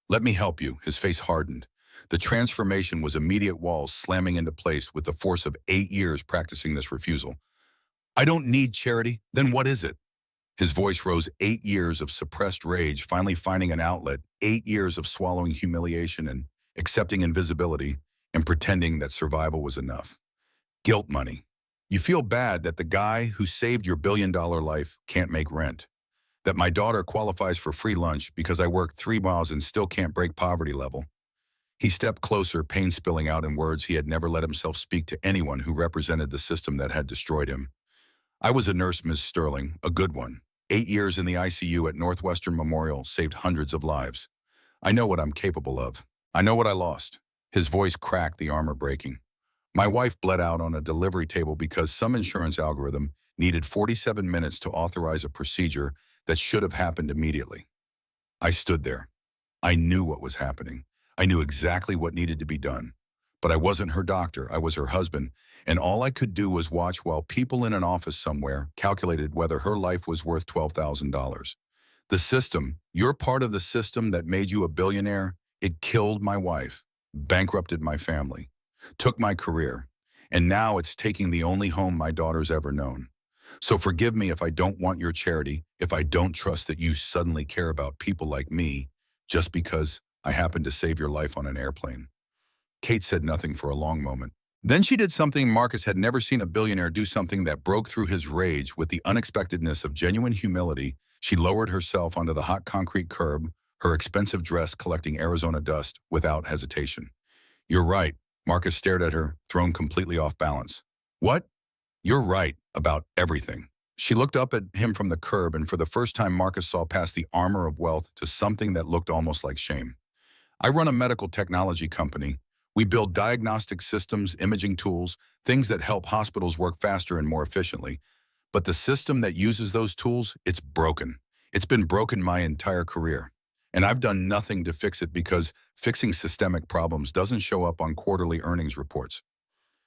"Let me help you." His face hardened. The transformation was immediate, walls slamming into place with the force of 8 years practicing this refusal. "I don't need charity. Then what is it?" His voice rose. 8 years of suppressed rage, finally finding an outlet. 8 years of swallowing humiliation and accepting invisibility and pretending that survival was enough. Guilt money. You feel bad that the guy who saved your billion-dollar life can't make rent. That my daughter qualifies for free lunch because I worked 3 miles and still can't break poverty level. He stepped closer, pain spilling out in words he had never let himself speak to anyone who represented the system that had destroyed him. "I was a nurse, Ms. Sterling, a good one. 8 years in the ICU at Northwestern Memorial saved hundreds of lives. I know what I'm capable of. I know what I lost." His voice cracked, the armor breaking. "My wife bled out on a delivery table because some insurance algorithm needed 47 minutes to authorize a procedure that should have happened immediately. I stood there. I knew what was happening. I knew exactly what needed to be done. But I wasn't her doctor. I was her husband, and all I could do was watch while people in an office somewhere calculated whether her life was worth $12,000. The system, you're part of the system that made you a billionaire. It killed my wife, bankrupted my family, took my career, and now it's taking the only home my daughter's ever known. So forgive me if I don't want your charity, if I don't trust that you suddenly care about people like me just because I happened to save your life on an airplane." Kate said nothing for a long moment. Then she did something Marcus had never seen a billionaire do, something that broke through his rage with the unexpectedness of genuine humility. She lowered herself onto the hot concrete curb, her expensive dress collecting Arizona dust without hesitation. "You're right." Marcus stared at her, thrown completely off balance. "What?" "You're right about everything." She looked up at him from the curb, and for the first time Marcus saw past the armor of wealth to something that looked almost like shame. "I run a medical technology company. We build diagnostic systems, imaging tools, things that help hospitals work faster and more efficiently. But the system that uses those tools, it's broken. It's been broken my entire career. And I've done nothing to fix it because fixing systemic problems doesn't show up on quarterly earnings reports."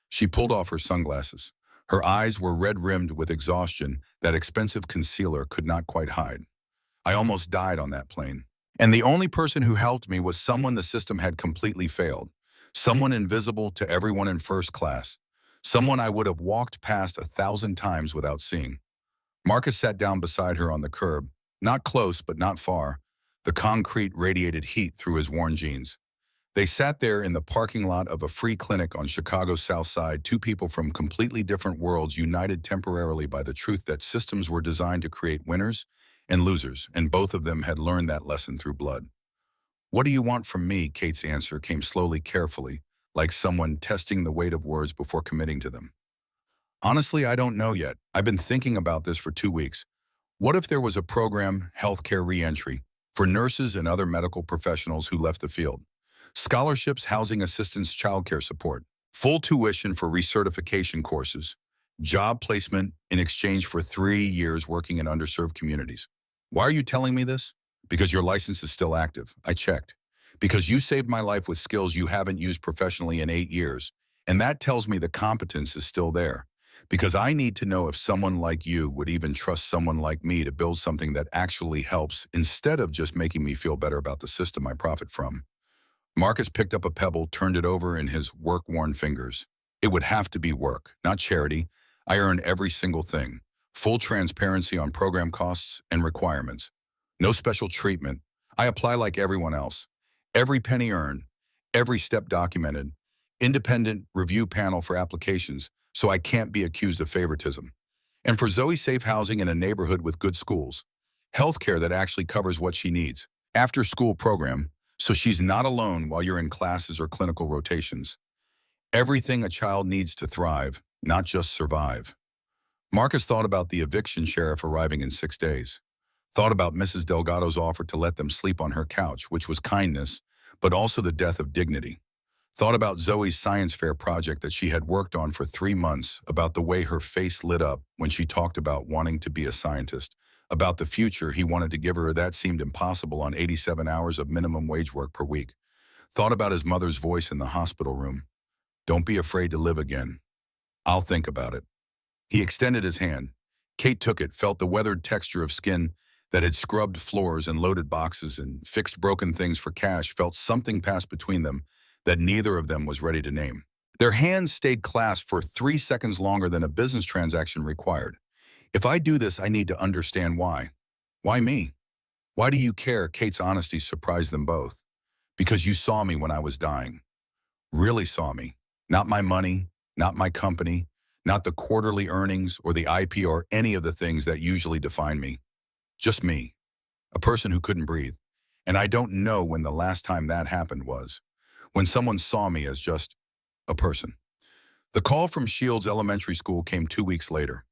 She pulled off her sunglasses. Her eyes were red-rimmed with exhaustion that expensive concealer could not quite hide. "I almost died on that plane. And the only person who helped me was someone the system had completely failed. Someone invisible to everyone in first class. Someone I would have walked past 1,000 times without seeing." Marcus sat down beside her on the curb, not close but not far. The concrete radiated heat through his worn jeans. They sat there in the parking lot of a free clinic on Chicago's South Side, two people from completely different worlds united temporarily by the truth that systems were designed to create winners and losers, and both of them had learned that lesson through blood. "What do you want from me?" Kate's answer came slowly, carefully, like someone testing the weight of words before committing to them. "Honestly, I don't know yet. I've been thinking about this for 2 weeks. What if there was a program, healthcare reentry, for nurses and other medical professionals who left the field? Scholarships, housing assistance, childcare support, full tuition for recertification courses, job placement in exchange for 3 years working in underserved communities." "Why are you telling me this?" "Because your license is still active. I checked. Because you saved my life with skills you haven't used professionally in 8 years. And that tells me the competence is still there. Because I need to know if someone like you would even trust someone like me to build something that actually helps instead of just making me feel better about the system I profit from." Marcus picked up a pebble, turned it over in his work-worn fingers. "It would have to be work, not charity. I earn every single thing. Full transparency on program costs and requirements. No special treatment. I apply like everyone else. Every penny earned. Every step documented. Independent review panel for applications, so I can't be accused of favoritism. And for Zoe, safe housing in a neighborhood with good schools. Healthcare that actually covers what she needs. After-school program, so she's not alone while you're in classes or clinical rotations. Everything a child needs to thrive, not just survive." Marcus thought about the eviction sheriff arriving in 6 days. Thought about Mrs. Delgado's offer to let them sleep on her couch, which was kindness, but also the death of dignity. Thought about Zoe's science fair project that she had worked on for 3 months, about the way her face lit up when she talked about wanting to be a scientist, about the future he wanted to give her that seemed impossible on 87 hours of minimum wage work per week. Thought about his mother's voice in the hospital room. "Don't be afraid to live again. I'll think about it." He extended his hand. Kate took it, felt the weathered texture of skin that had scrubbed floors and loaded boxes and fixed broken things for cash, felt something pass between them that neither of them was ready to name. Their hands stayed clasped for 3 seconds longer than a business transaction required. "If I do this, I need to understand why." "Why me?" "Why do you care?" Kate's honesty surprised them both. "Because you saw me when I was dying. Really saw me. Not my money, not my company, not the quarterly earnings or the IP or any of the things that usually define me. Just me. A person who couldn't breathe. And I don't know when the last time that happened was. When someone saw me as just a person." The call from Shields Elementary School came 2 weeks later.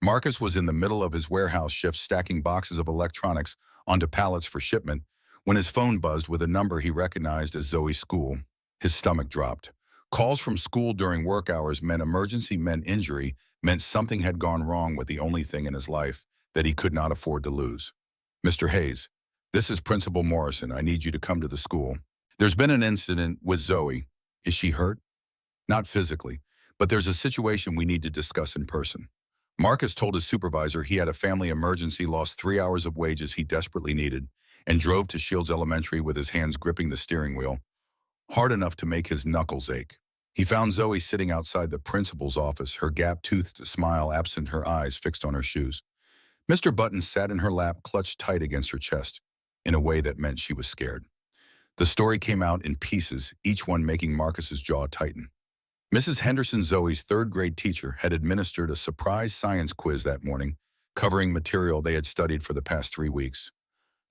Marcus was in the middle of his warehouse shift stacking boxes of electronics onto pallets for shipment when his phone buzzed with a number he recognized as Zoe's school. His stomach dropped. Calls from school during work hours meant emergency, meant injury, meant something had gone wrong with the only thing in his life that he could not afford to lose. "Mr. Hayes, this is Principal Morrison. I need you to come to the school. There's been an incident with Zoe. Is she hurt?" "Not physically, but there's a situation we need to discuss in person." Marcus told his supervisor he had a family emergency, lost 3 hours of wages he desperately needed, and drove to Shields Elementary with his hands gripping the steering wheel, hard enough to make his knuckles ache. He found Zoe sitting outside the principal's office, her gap-toothed smile absent, her eyes fixed on her shoes. Mr. Button sat in her lap, clutched tight against her chest, in a way that meant she was scared. The story came out in pieces, each one making Marcus's jaw tighten. Mrs. Henderson, Zoe's third-grade teacher, had administered a surprise science quiz that morning, covering material they had studied for the past 3 weeks.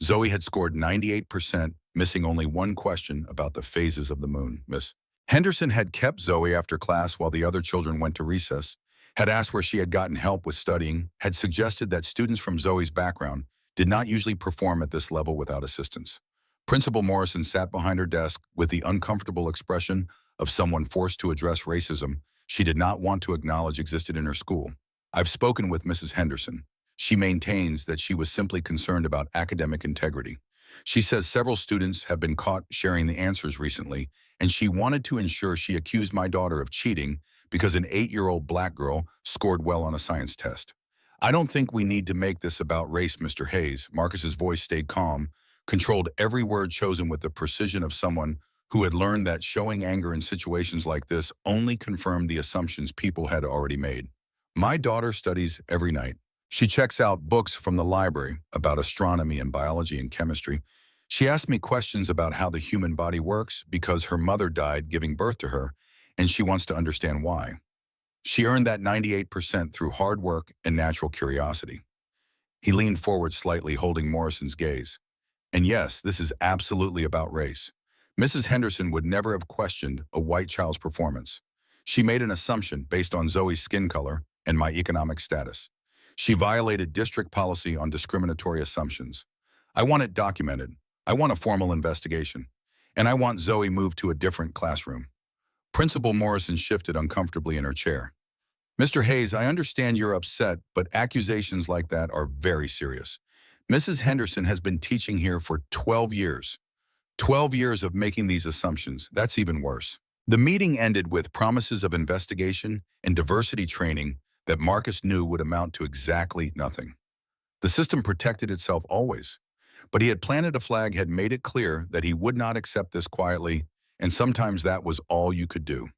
Zoe had scored 98%, missing only one question about the phases of the moon. Miss Henderson had kept Zoe after class while the other children went to recess, had asked where she had gotten help with studying, had suggested that students from Zoe's background did not usually perform at this level without assistance. Principal Morrison sat behind her desk with the uncomfortable expression of someone forced to address racism she did not want to acknowledge existed in her school. I've spoken with Mrs. Henderson. She maintains that she was simply concerned about academic integrity. She says several students have been caught sharing the answers recently, and she wanted to ensure she accused my daughter of cheating because an 8-year-old black girl scored well on a science test. I don't think we need to make this about race, Mr. Hayes. Marcus's voice stayed calm, controlled every word chosen with the precision of someone who had learned that showing anger in situations like this only confirmed the assumptions people had already made. My daughter studies every night. She checks out books from the library about astronomy and biology and chemistry. She asks me questions about how the human body works because her mother died giving birth to her, and she wants to understand why. She earned that 98% through hard work and natural curiosity. He leaned forward slightly, holding Morrison's gaze. And yes, this is absolutely about race. Mrs. Henderson would never have questioned a white child's performance. She made an assumption based on Zoe's skin color and my economic status. She violated district policy on discriminatory assumptions. I want it documented. I want a formal investigation. And I want Zoe moved to a different classroom. Principal Morrison shifted uncomfortably in her chair. Mr. Hayes, I understand you're upset, but accusations like that are very serious. Mrs. Henderson has been teaching here for 12 years. 12 years of making these assumptions. That's even worse. The meeting ended with promises of investigation and diversity training that Marcus knew would amount to exactly nothing. The system protected itself always, but he had planted a flag, had made it clear that he would not accept this quietly, and sometimes that was all you could do.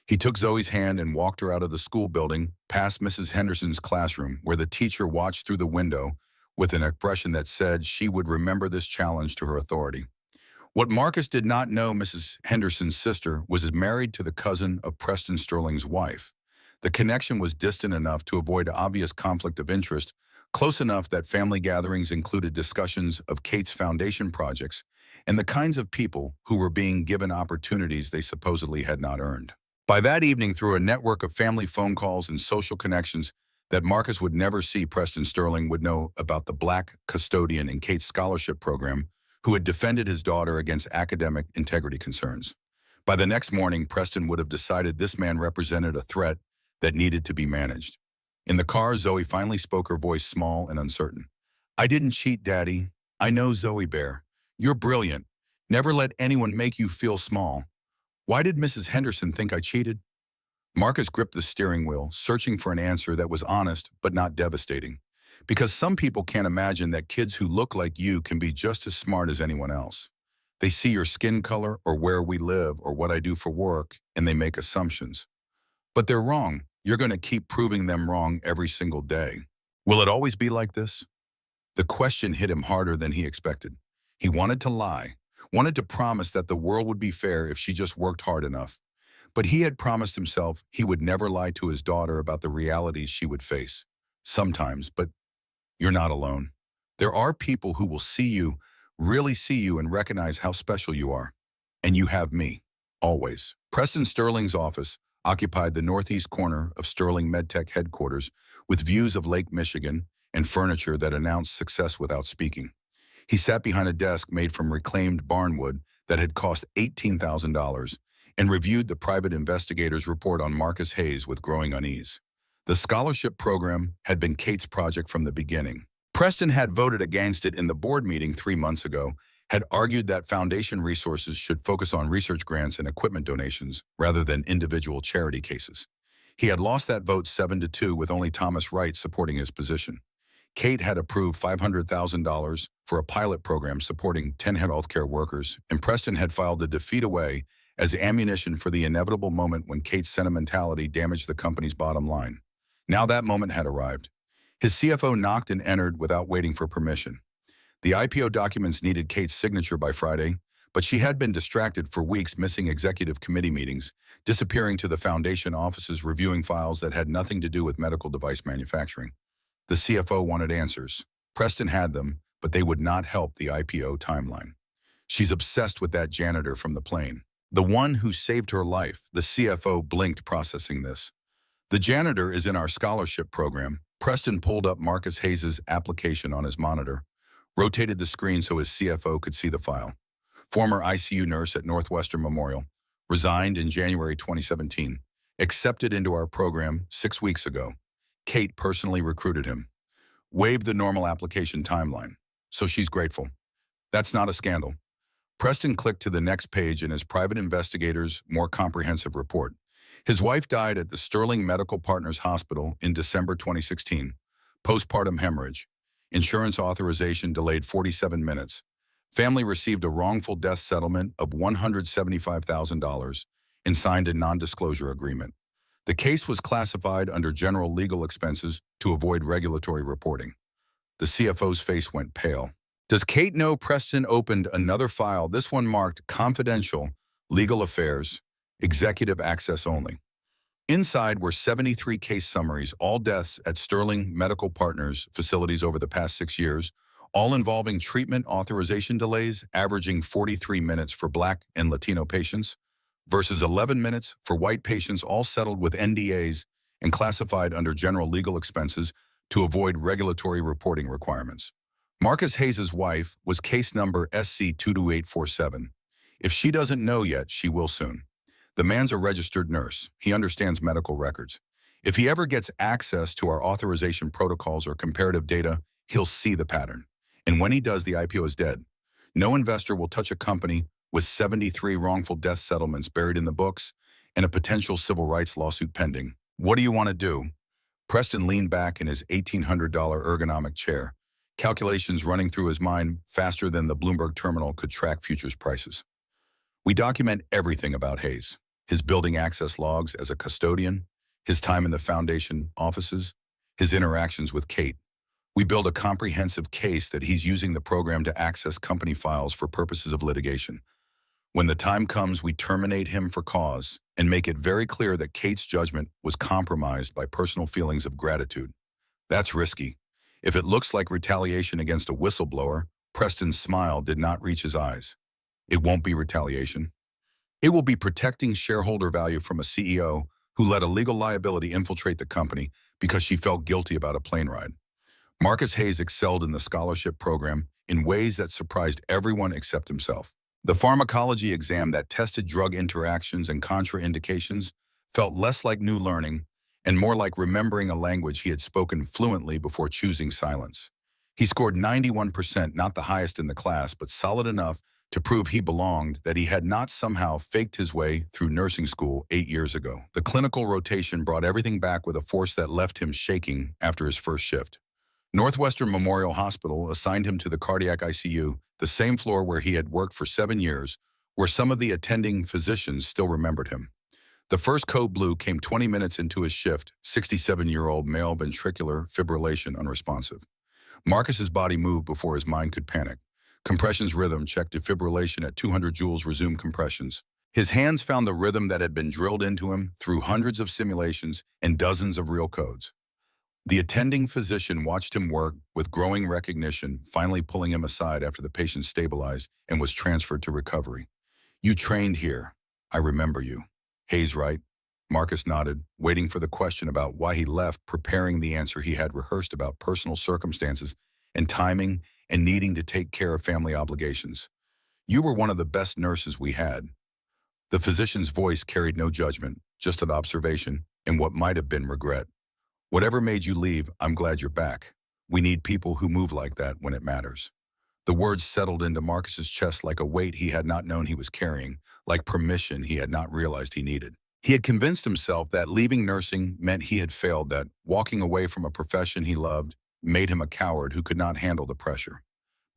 He took Zoe's hand and walked her out of the school building, past Mrs. Henderson's classroom, where the teacher watched through the window with an expression that said she would remember this challenge to her authority. What Marcus did not know, Mrs. Henderson's sister was married to the cousin of Preston Sterling's wife. The connection was distant enough to avoid obvious conflict of interest, close enough that family gatherings included discussions of Kate's foundation projects and the kinds of people who were being given opportunities they supposedly had not earned. By that evening, through a network of family phone calls and social connections that Marcus would never see, Preston Sterling would know about the black custodian in Kate's scholarship program who had defended his daughter against academic integrity concerns. By the next morning, Preston would have decided this man represented a threat that needed to be managed. In the car, Zoe finally spoke, her voice small and uncertain. I didn't cheat, Daddy. I know, Zoe Bear. You're brilliant. Never let anyone make you feel small. Why did Mrs. Henderson think I cheated? Marcus gripped the steering wheel, searching for an answer that was honest but not devastating. Because some people can't imagine that kids who look like you can be just as smart as anyone else. They see your skin color or where we live or what I do for work, and they make assumptions. But they're wrong. You're going to keep proving them wrong every single day. Will it always be like this? The question hit him harder than he expected. He wanted to lie, wanted to promise that the world would be fair if she just worked hard enough. But he had promised himself he would never lie to his daughter about the realities she would face. Sometimes, but you're not alone. There are people who will see you, really see you, and recognize how special you are. And you have me, always. Preston Sterling's office occupied the northeast corner of Sterling MedTech headquarters with views of Lake Michigan and furniture that announced success without speaking. He sat behind a desk made from reclaimed barnwood that had cost $18,000 and reviewed the private investigator's report on Marcus Hayes with growing unease. The scholarship program had been Kate's project from the beginning. Preston had voted against it in the board meeting 3 months ago, had argued that foundation resources should focus on research grants and equipment donations rather than individual charity cases. He had lost that vote 7-2 with only Thomas Wright supporting his position. Kate had approved $500,000 for a pilot program supporting 10 healthcare workers, and Preston had filed the defeat away as ammunition for the inevitable moment when Kate's sentimentality damaged the company's bottom line. Now that moment had arrived. His CFO knocked and entered without waiting for permission. The IPO documents needed Kate's signature by Friday, but she had been distracted for weeks, missing executive committee meetings, disappearing to the foundation offices, reviewing files that had nothing to do with medical device manufacturing. The CFO wanted answers. Preston had them, but they would not help the IPO timeline. She's obsessed with that janitor from the plane. The one who saved her life. The CFO blinked, processing this. The janitor is in our scholarship program. Preston pulled up Marcus Hayes' application on his monitor, rotated the screen so his CFO could see the file. Former ICU nurse at Northwestern Memorial, resigned in January 2017, accepted into our program 6 weeks ago. Kate personally recruited him. Waived the normal application timeline, so she's grateful. That's not a scandal. Preston clicked to the next page in his private investigator's more comprehensive report. His wife died at the Sterling Medical Partners Hospital in December 2016. Postpartum hemorrhage. Insurance authorization delayed 47 minutes. Family received a wrongful death settlement of $175,000 and signed a non-disclosure agreement. The case was classified under general legal expenses to avoid regulatory reporting. The CFO's face went pale. Does Kate know Preston opened another file, this one marked confidential, legal affairs, executive access only? Inside were 73 case summaries, all deaths at Sterling Medical Partners facilities over the past 6 years, all involving treatment authorization delays, averaging 43 minutes for Black and Latino patients versus 11 minutes for white patients, all settled with NDAs and classified under general legal expenses to avoid regulatory reporting requirements. Marcus Hayes' wife was case number SC22847. If she doesn't know yet, she will soon. The man's a registered nurse. He understands medical records. If he ever gets access to our authorization protocols or comparative data, he'll see the pattern. And when he does, the IPO is dead. No investor will touch a company with 73 wrongful death settlements buried in the books and a potential civil rights lawsuit pending. What do you want to do? Preston leaned back in his $1,800 ergonomic chair, calculations running through his mind faster than the Bloomberg terminal could track futures prices. We document everything about Hayes, his building access logs as a custodian, his time in the foundation offices, his interactions with Kate. We build a comprehensive case that he's using the program to access company files for purposes of litigation. When the time comes, we terminate him for cause and make it very clear that Kate's judgment was compromised by personal feelings of gratitude. That's risky. If it looks like retaliation against a whistleblower, Preston's smile did not reach his eyes. It won't be retaliation. It will be protecting shareholder value from a CEO who let a legal liability infiltrate the company because she felt guilty about a plane ride. Marcus Hayes excelled in the scholarship program in ways that surprised everyone except himself. The pharmacology exam that tested drug interactions and contraindications felt less like new learning and more like remembering a language he had spoken fluently before choosing silence. He scored 91%, not the highest in the class, but solid enough to prove he belonged, that he had not somehow faked his way through nursing school 8 years ago. The clinical rotation brought everything back with a force that left him shaking after his first shift. Northwestern Memorial Hospital assigned him to the cardiac ICU, the same floor where he had worked for 7 years, where some of the attending physicians still remembered him. The first code blue came 20 minutes into his shift, 67-year-old male ventricular fibrillation unresponsive. Marcus's body moved before his mind could panic. Compressions rhythm checked defibrillation at 200 joules, resumed compressions. His hands found the rhythm that had been drilled into him through hundreds of simulations and dozens of real codes. The attending physician watched him work with growing recognition, finally pulling him aside after the patient stabilized and was transferred to recovery. "You trained here. I remember you." "Hayes, right?" Marcus nodded, waiting for the question about why he left, preparing the answer he had rehearsed about personal circumstances and timing and needing to take care of family obligations. "You were one of the best nurses we had." The physician's voice carried no judgment, just an observation and what might have been regret. "Whatever made you leave, I'm glad you're back. We need people who move like that when it matters." The words settled into Marcus's chest like a weight he had not known he was carrying, like permission he had not realized he needed. He had convinced himself that leaving nursing meant he had failed, that walking away from a profession he loved made him a coward who could not handle the pressure.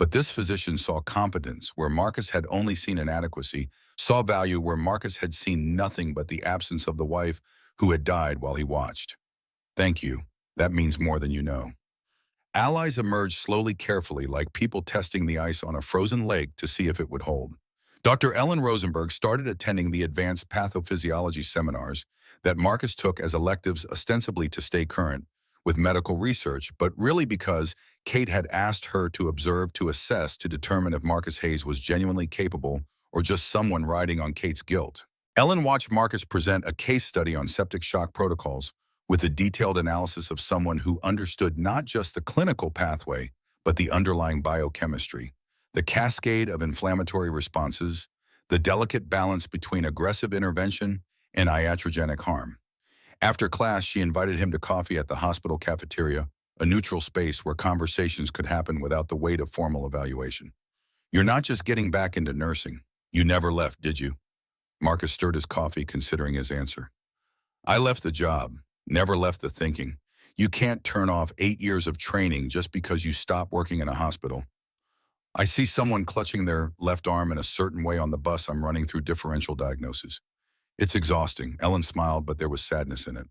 But this physician saw competence where Marcus had only seen inadequacy, saw value where Marcus had seen nothing but the absence of the wife who had died while he watched. Thank you. That means more than you know. Allies emerged slowly, carefully, like people testing the ice on a frozen lake to see if it would hold. Dr. Ellen Rosenberg started attending the advanced pathophysiology seminars that Marcus took as electives ostensibly to stay current with medical research, but really because Kate had asked her to observe, to assess, to determine if Marcus Hayes was genuinely capable or just someone riding on Kate's guilt. Ellen watched Marcus present a case study on septic shock protocols with a detailed analysis of someone who understood not just the clinical pathway, but the underlying biochemistry, the cascade of inflammatory responses, the delicate balance between aggressive intervention and iatrogenic harm. After class, she invited him to coffee at the hospital cafeteria, a neutral space where conversations could happen without the weight of formal evaluation. You're not just getting back into nursing. You never left, did you? Marcus stirred his coffee, considering his answer. I left the job, never left the thinking. You can't turn off 8 years of training just because you stop working in a hospital. I see someone clutching their left arm in a certain way on the bus I'm running through differential diagnosis. It's exhausting. Ellen smiled, but there was sadness in it.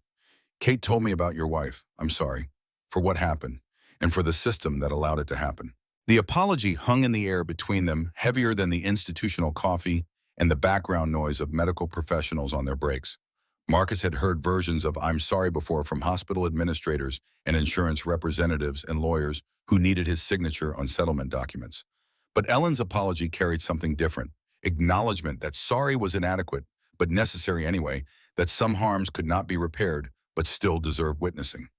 Kate told me about your wife. I'm sorry for what happened and for the system that allowed it to happen. The apology hung in the air between them, heavier than the institutional coffee and the background noise of medical professionals on their breaks. Marcus had heard versions of I'm sorry before from hospital administrators and insurance representatives and lawyers who needed his signature on settlement documents. But Ellen's apology carried something different, acknowledgement that sorry was inadequate, but necessary anyway, that some harms could not be repaired, but still deserve witnessing.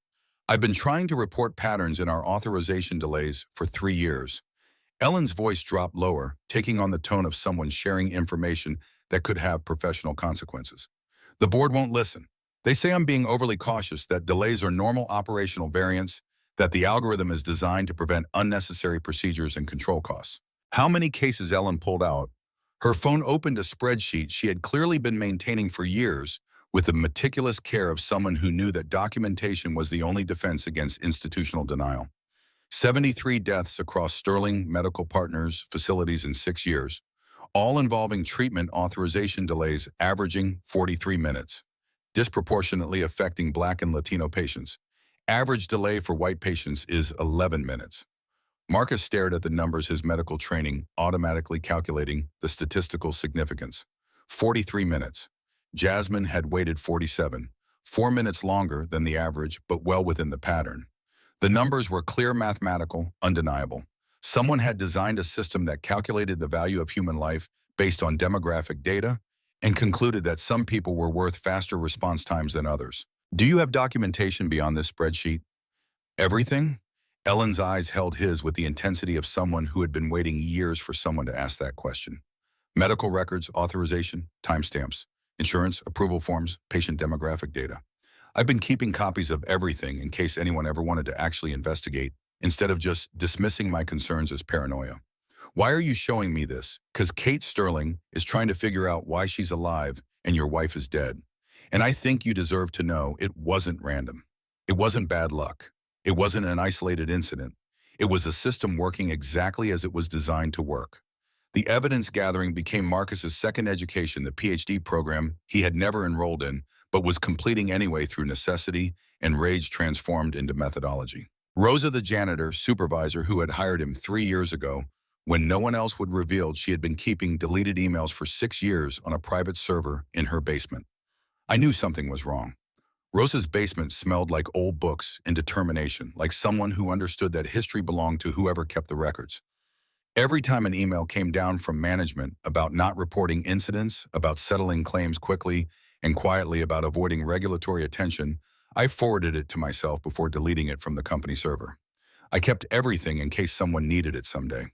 I've been trying to report patterns in our authorization delays for 3 years. Ellen's voice dropped lower, taking on the tone of someone sharing information that could have professional consequences. The board won't listen. They say I'm being overly cautious, that delays are normal operational variants, that the algorithm is designed to prevent unnecessary procedures and control costs. How many cases Ellen pulled out? Her phone opened a spreadsheet she had clearly been maintaining for years with the meticulous care of someone who knew that documentation was the only defense against institutional denial. 73 deaths across Sterling Medical Partners facilities in 6 years, all involving treatment authorization delays averaging 43 minutes, disproportionately affecting Black and Latino patients. Average delay for white patients is 11 minutes. Marcus stared at the numbers, his medical training automatically calculating the statistical significance. 43 minutes. Jasmine had waited 47, 4 minutes longer than the average, but well within the pattern. The numbers were clear, mathematical, undeniable. Someone had designed a system that calculated the value of human life based on demographic data and concluded that some people were worth faster response times than others. Do you have documentation beyond this spreadsheet? Everything? Ellen's eyes held his with the intensity of someone who had been waiting years for someone to ask that question. Medical records, authorization, timestamps, insurance, approval forms, patient demographic data. I've been keeping copies of everything in case anyone ever wanted to actually investigate, instead of just dismissing my concerns as paranoia. Why are you showing me this? Because Kate Sterling is trying to figure out why she's alive and your wife is dead. And I think you deserve to know it wasn't random. It wasn't bad luck. It wasn't an isolated incident. It was a system working exactly as it was designed to work. The evidence gathering became Marcus's second education, the PhD program he had never enrolled in, but was completing anyway through necessity and rage transformed into methodology. Rosa, the janitor supervisor who had hired him 3 years ago, when no one else would, revealed she had been keeping deleted emails for 6 years on a private server in her basement. I knew something was wrong. Rosa's basement smelled like old books and determination, like someone who understood that history belonged to whoever kept the records. Every time an email came down from management about not reporting incidents, about settling claims quickly and quietly, about avoiding regulatory attention, I forwarded it to myself before deleting it from the company server. I kept everything in case someone needed it someday.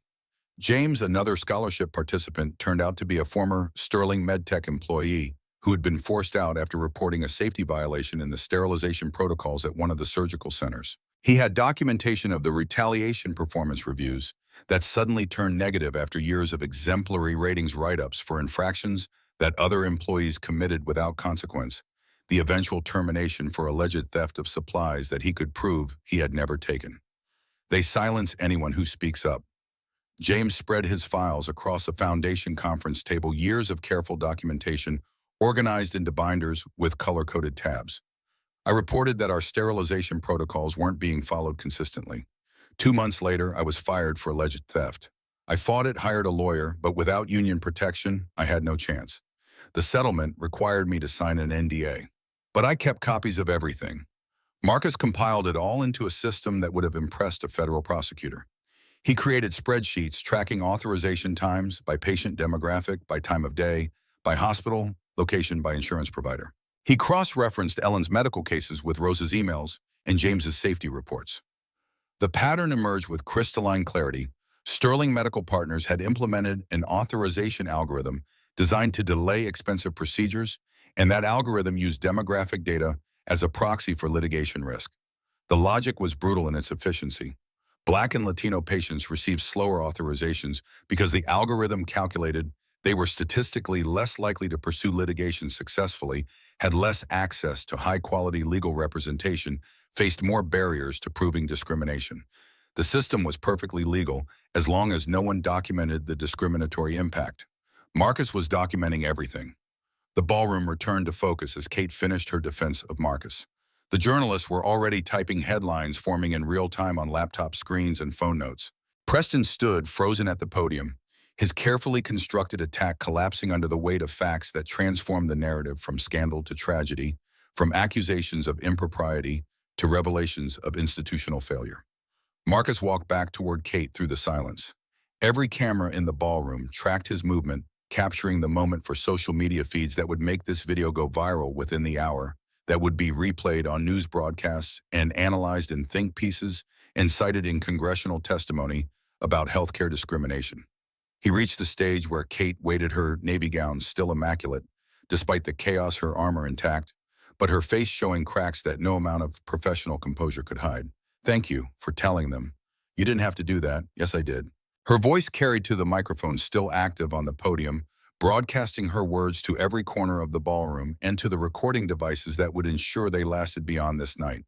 James, another scholarship participant, turned out to be a former Sterling MedTech employee who had been forced out after reporting a safety violation in the sterilization protocols at one of the surgical centers. He had documentation of the retaliation performance reviews that suddenly turned negative after years of exemplary ratings write-ups for infractions that other employees committed without consequence, the eventual termination for alleged theft of supplies that he could prove he had never taken. They silence anyone who speaks up. James spread his files across a foundation conference table, years of careful documentation organized into binders with color-coded tabs. I reported that our sterilization protocols weren't being followed consistently. 2 months later, I was fired for alleged theft. I fought it, hired a lawyer, but without union protection, I had no chance. The settlement required me to sign an NDA. But I kept copies of everything. Marcus compiled it all into a system that would have impressed a federal prosecutor. He created spreadsheets tracking authorization times by patient demographic, by time of day, by hospital, location, by insurance provider. He cross-referenced Ellen's medical cases with Rose's emails and James's safety reports. The pattern emerged with crystalline clarity. Sterling Medical Partners had implemented an authorization algorithm designed to delay expensive procedures, and that algorithm used demographic data as a proxy for litigation risk. The logic was brutal in its efficiency. Black and Latino patients received slower authorizations because the algorithm calculated they were statistically less likely to pursue litigation successfully, had less access to high-quality legal representation, faced more barriers to proving discrimination. The system was perfectly legal as long as no one documented the discriminatory impact. Marcus was documenting everything. The ballroom returned to focus as Kate finished her defense of Marcus. The journalists were already typing headlines forming in real time on laptop screens and phone notes. Preston stood frozen at the podium, his carefully constructed attack collapsing under the weight of facts that transformed the narrative from scandal to tragedy, from accusations of impropriety to revelations of institutional failure. Marcus walked back toward Kate through the silence. Every camera in the ballroom tracked his movement, capturing the moment for social media feeds that would make this video go viral within the hour, that would be replayed on news broadcasts and analyzed in think pieces and cited in congressional testimony about healthcare discrimination. He reached the stage where Kate waited, her navy gown still immaculate, despite the chaos, her armor intact, but her face showing cracks that no amount of professional composure could hide. "Thank you for telling them. You didn't have to do that." "Yes, I did." Her voice carried to the microphone still active on the podium, broadcasting her words to every corner of the ballroom and to the recording devices that would ensure they lasted beyond this night.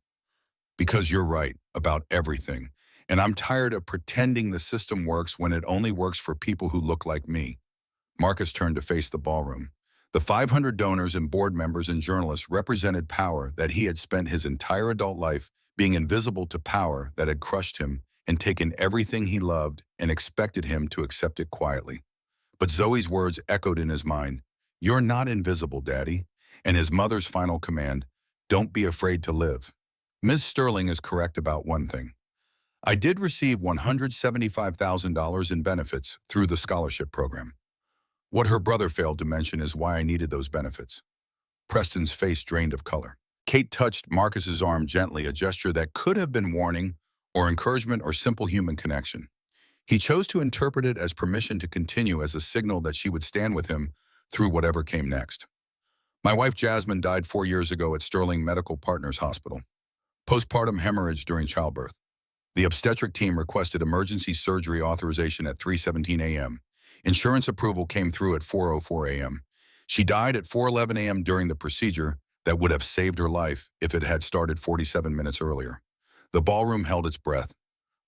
"Because you're right about everything, and I'm tired of pretending the system works when it only works for people who look like me." Marcus turned to face the ballroom. The 500 donors and board members and journalists represented power that he had spent his entire adult life being invisible to, power that had crushed him and taken everything he loved and expected him to accept it quietly. But Zoe's words echoed in his mind. "You're not invisible, Daddy." And his mother's final command, "Don't be afraid to live." Ms. Sterling is correct about one thing. I did receive $175,000 in benefits through the scholarship program. What her brother failed to mention is why I needed those benefits. Preston's face drained of color. Kate touched Marcus's arm gently, a gesture that could have been warning or encouragement or simple human connection. He chose to interpret it as permission to continue, as a signal that she would stand with him through whatever came next. My wife Jasmine died 4 years ago at Sterling Medical Partners Hospital. Postpartum hemorrhage during childbirth. The obstetric team requested emergency surgery authorization at 3:17 a.m. Insurance approval came through at 4:04 a.m. She died at 4:11 a.m. during the procedure that would have saved her life if it had started 47 minutes earlier. The ballroom held its breath.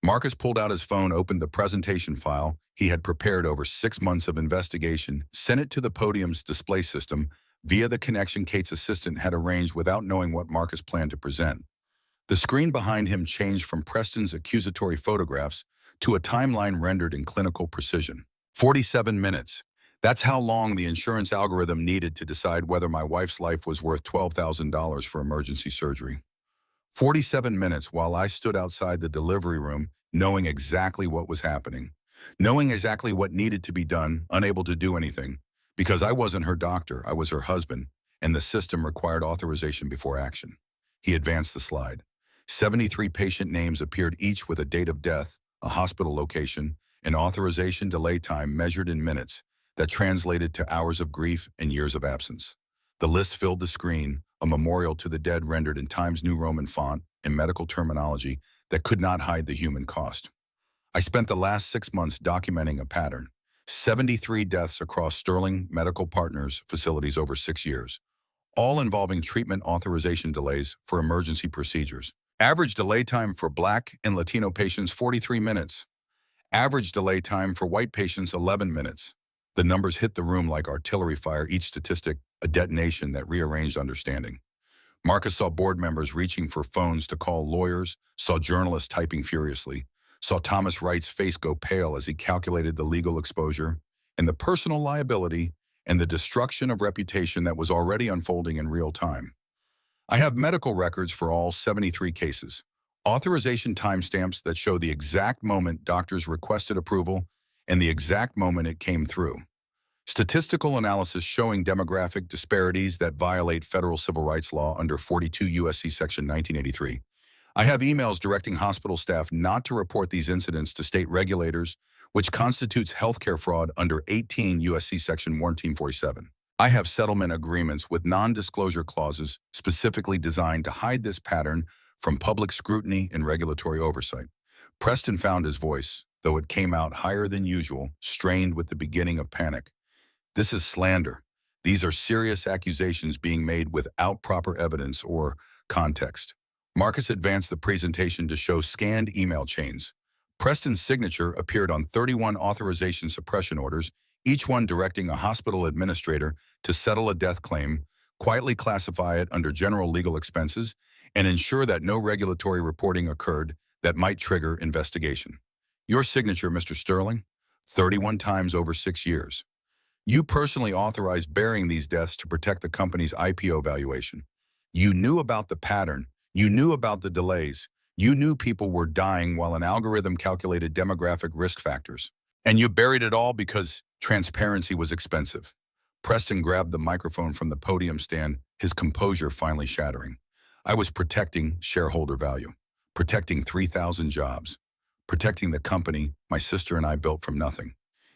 Marcus pulled out his phone, opened the presentation file he had prepared over 6 months of investigation, sent it to the podium's display system via the connection Kate's assistant had arranged without knowing what Marcus planned to present. The screen behind him changed from Preston's accusatory photographs to a timeline rendered in clinical precision. 47 minutes. That's how long the insurance algorithm needed to decide whether my wife's life was worth $12,000 for emergency surgery. 47 minutes while I stood outside the delivery room, knowing exactly what was happening, knowing exactly what needed to be done, unable to do anything, because I wasn't her doctor, I was her husband, and the system required authorization before action. He advanced the slide. 73 patient names appeared, each with a date of death, a hospital location, an authorization delay time measured in minutes that translated to hours of grief and years of absence. The list filled the screen, a memorial to the dead rendered in Times New Roman font and medical terminology that could not hide the human cost. I spent the last 6 months documenting a pattern. 73 deaths across Sterling Medical Partners facilities over 6 years, all involving treatment authorization delays for emergency procedures. Average delay time for Black and Latino patients, 43 minutes. Average delay time for white patients, 11 minutes. The numbers hit the room like artillery fire, each statistic a detonation that rearranged understanding. Marcus saw board members reaching for phones to call lawyers, saw journalists typing furiously, saw Thomas Wright's face go pale as he calculated the legal exposure and the personal liability and the destruction of reputation that was already unfolding in real time. I have medical records for all 73 cases, authorization timestamps that show the exact moment doctors requested approval and the exact moment it came through. Statistical analysis showing demographic disparities that violate federal civil rights law under 42 U.S.C. Section 1983. I have emails directing hospital staff not to report these incidents to state regulators, which constitutes healthcare fraud under 18 U.S.C. Section 1447. I have settlement agreements with non-disclosure clauses specifically designed to hide this pattern from public scrutiny and regulatory oversight. Preston found his voice, though it came out higher than usual, strained with the beginning of panic. This is slander. These are serious accusations being made without proper evidence or context. Marcus advanced the presentation to show scanned email chains. Preston's signature appeared on 31 authorization suppression orders, each one directing a hospital administrator to settle a death claim, quietly classify it under general legal expenses, and ensure that no regulatory reporting occurred that might trigger investigation. Your signature, Mr. Sterling, 31 times over 6 years. You personally authorized burying these deaths to protect the company's IPO valuation. You knew about the pattern. You knew about the delays. You knew people were dying while an algorithm calculated demographic risk factors. And you buried it all because transparency was expensive. Preston grabbed the microphone from the podium stand, his composure finally shattering. I was protecting shareholder value, protecting 3,000 jobs, protecting the company my sister and I built from nothing.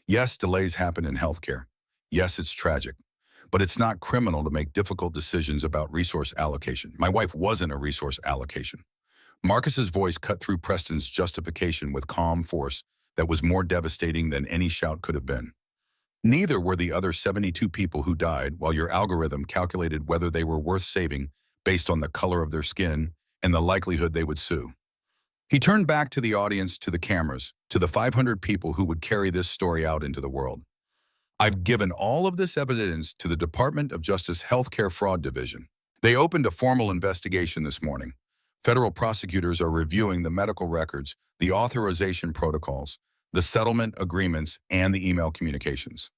Yes, delays happen in healthcare. Yes, it's tragic, but it's not criminal to make difficult decisions about resource allocation. My wife wasn't a resource allocation. Marcus's voice cut through Preston's justification with calm force that was more devastating than any shout could have been. Neither were the other 72 people who died while your algorithm calculated whether they were worth saving based on the color of their skin and the likelihood they would sue. He turned back to the audience, to the cameras, to the 500 people who would carry this story out into the world. I've given all of this evidence to the Department of Justice Healthcare Fraud Division. They opened a formal investigation this morning. Federal prosecutors are reviewing the medical records, the authorization protocols, the settlement agreements, and the email communications.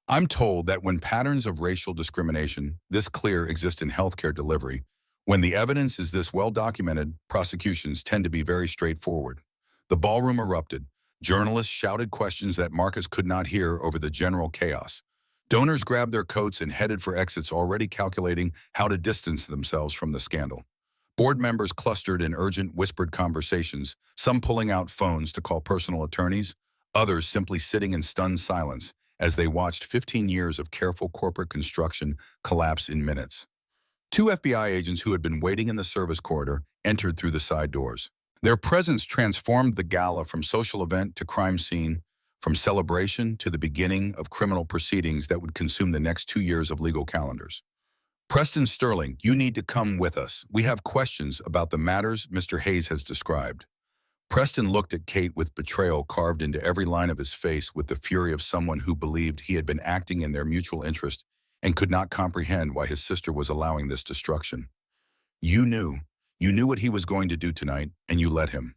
I'm told that when patterns of racial discrimination this clear exist in healthcare delivery, when the evidence is this well documented, prosecutions tend to be very straightforward. The ballroom erupted. Journalists shouted questions that Marcus could not hear over the general chaos. Donors grabbed their coats and headed for exits, already calculating how to distance themselves from the scandal. Board members clustered in urgent, whispered conversations, some pulling out phones to call personal attorneys, others simply sitting in stunned silence as they watched 15 years of careful corporate construction collapse in minutes. 2 FBI agents who had been waiting in the service corridor entered through the side doors. Their presence transformed the gala from social event to crime scene, from celebration to the beginning of criminal proceedings that would consume the next 2 years of legal calendars. Preston Sterling, you need to come with us. We have questions about the matters Mr. Hayes has described. Preston looked at Kate with betrayal carved into every line of his face, with the fury of someone who believed he had been acting in their mutual interest and could not comprehend why his sister was allowing this destruction. You knew what he was going to do tonight, and you let him.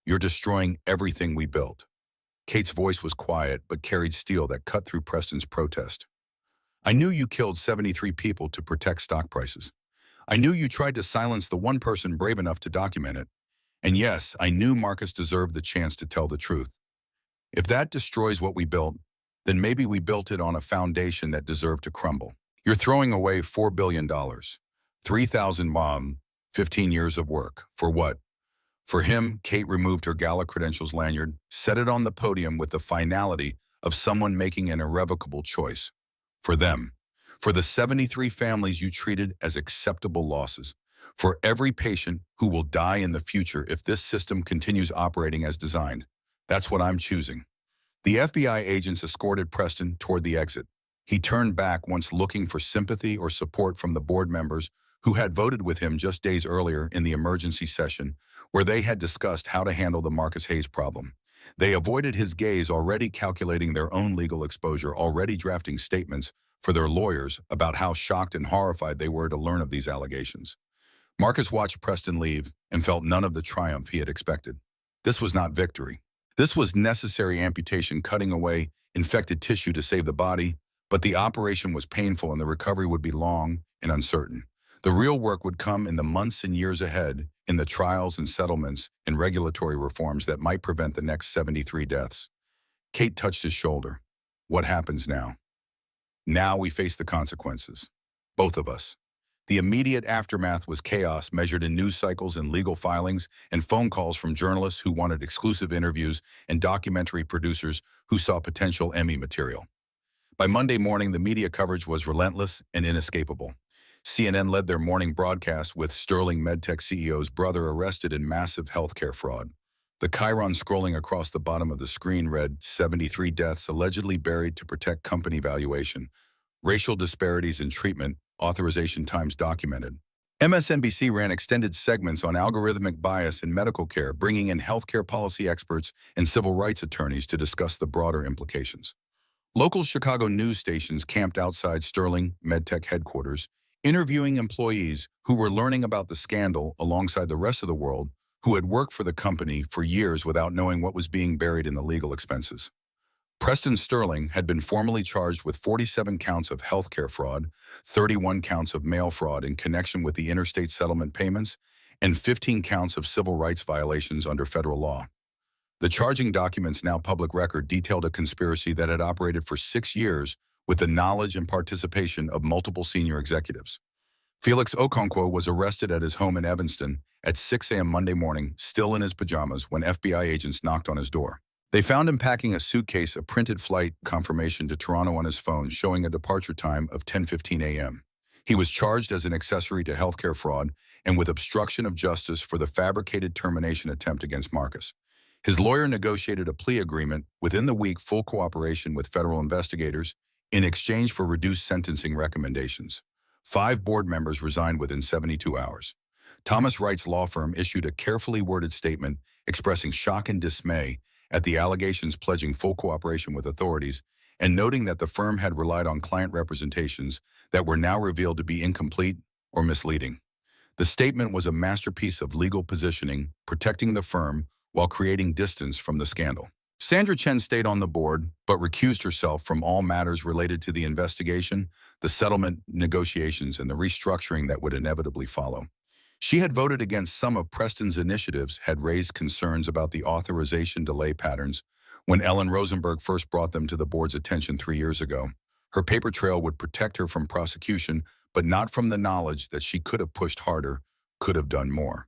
You're destroying everything we built. Kate's voice was quiet, but carried steel that cut through Preston's protest. I knew you killed 73 people to protect stock prices. I knew you tried to silence the one person brave enough to document it. And yes, I knew Marcus deserved the chance to tell the truth. If that destroys what we built, then maybe we built it on a foundation that deserved to crumble. You're throwing away $4 billion, 3,000 mom, 15 years of work. For what? For him, Kate removed her gala credentials lanyard, set it on the podium with the finality of someone making an irrevocable choice. For them. For the 73 families you treated as acceptable losses. For every patient who will die in the future if this system continues operating as designed. That's what I'm choosing. The FBI agents escorted Preston toward the exit. He turned back once looking for sympathy or support from the board members who had voted with him just days earlier in the emergency session where they had discussed how to handle the Marcus Hayes problem. They avoided his gaze, already calculating their own legal exposure, already drafting statements for their lawyers about how shocked and horrified they were to learn of these allegations. Marcus watched Preston leave and felt none of the triumph he had expected. This was not victory. This was necessary amputation, cutting away infected tissue to save the body, but the operation was painful and the recovery would be long and uncertain. The real work would come in the months and years ahead, in the trials and settlements and regulatory reforms that might prevent the next 73 deaths. Kate touched his shoulder. What happens now? Now we face the consequences. Both of us. The immediate aftermath was chaos measured in news cycles and legal filings and phone calls from journalists who wanted exclusive interviews and documentary producers who saw potential Emmy material. By Monday morning, the media coverage was relentless and inescapable. CNN led their morning broadcast with Sterling MedTech CEO's brother arrested in massive healthcare fraud. The chyron scrolling across the bottom of the screen read 73 deaths allegedly buried to protect company valuation. Racial disparities in treatment, authorization times documented. MSNBC ran extended segments on algorithmic bias in medical care, bringing in healthcare policy experts and civil rights attorneys to discuss the broader implications. Local Chicago news stations camped outside Sterling MedTech headquarters, interviewing employees who were learning about the scandal alongside the rest of the world who had worked for the company for years without knowing what was being buried in the legal expenses. Preston Sterling had been formally charged with 47 counts of healthcare fraud, 31 counts of mail fraud in connection with the interstate settlement payments, and 15 counts of civil rights violations under federal law. The charging documents, now public record, detailed a conspiracy that had operated for 6 years with the knowledge and participation of multiple senior executives. Felix Okonkwo was arrested at his home in Evanston at 6 a.m. Monday morning, still in his pajamas, when FBI agents knocked on his door. They found him packing a suitcase, a printed flight confirmation to Toronto on his phone showing a departure time of 10:15 a.m. He was charged as an accessory to healthcare fraud and with obstruction of justice for the fabricated termination attempt against Marcus. His lawyer negotiated a plea agreement within the week, full cooperation with federal investigators, in exchange for reduced sentencing recommendations. 5 board members resigned within 72 hours. Thomas Wright's law firm issued a carefully worded statement expressing shock and dismay at the allegations, pledging full cooperation with authorities, and noting that the firm had relied on client representations that were now revealed to be incomplete or misleading. The statement was a masterpiece of legal positioning, protecting the firm while creating distance from the scandal. Sandra Chen stayed on the board, but recused herself from all matters related to the investigation, the settlement negotiations, and the restructuring that would inevitably follow. She had voted against some of Preston's initiatives, had raised concerns about the authorization delay patterns when Ellen Rosenberg first brought them to the board's attention 3 years ago. Her paper trail would protect her from prosecution, but not from the knowledge that she could have pushed harder, could have done more.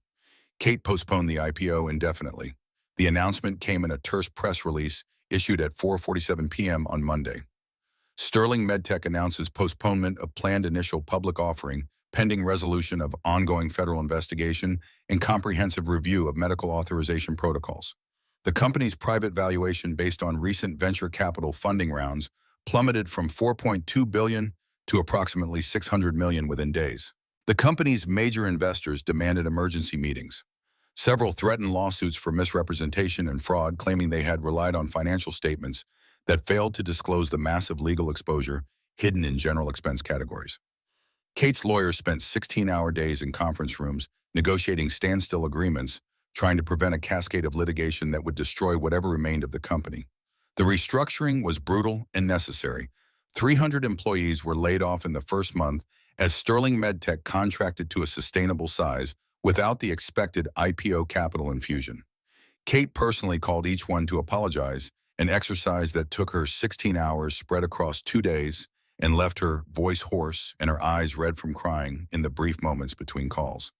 Kate postponed the IPO indefinitely. The announcement came in a terse press release issued at 4:47 p.m. on Monday. Sterling MedTech announces postponement of planned initial public offering pending resolution of ongoing federal investigation and comprehensive review of medical authorization protocols. The company's private valuation, based on recent venture capital funding rounds, plummeted from $4.2 billion to approximately $600 million within days. The company's major investors demanded emergency meetings. Several threatened lawsuits for misrepresentation and fraud, claiming they had relied on financial statements that failed to disclose the massive legal exposure hidden in general expense categories. Kate's lawyers spent 16-hour days in conference rooms negotiating standstill agreements, trying to prevent a cascade of litigation that would destroy whatever remained of the company. The restructuring was brutal and necessary. 300 employees were laid off in the first month as Sterling MedTech contracted to a sustainable size without the expected IPO capital infusion. Kate personally called each one to apologize, an exercise that took her 16 hours spread across 2 days and left her voice hoarse and her eyes red from crying in the brief moments between calls.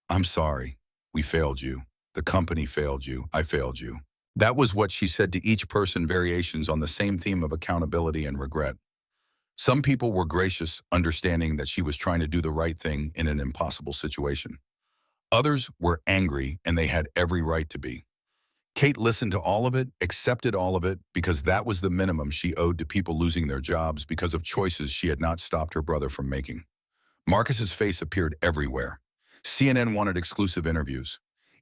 "I'm sorry. We failed you. The company failed you. I failed you." That was what she said to each person, variations on the same theme of accountability and regret. Some people were gracious, understanding that she was trying to do the right thing in an impossible situation. Others were angry, and they had every right to be. Kate listened to all of it, accepted all of it, because that was the minimum she owed to people losing their jobs because of choices she had not stopped her brother from making. Marcus's face appeared everywhere. CNN wanted exclusive interviews.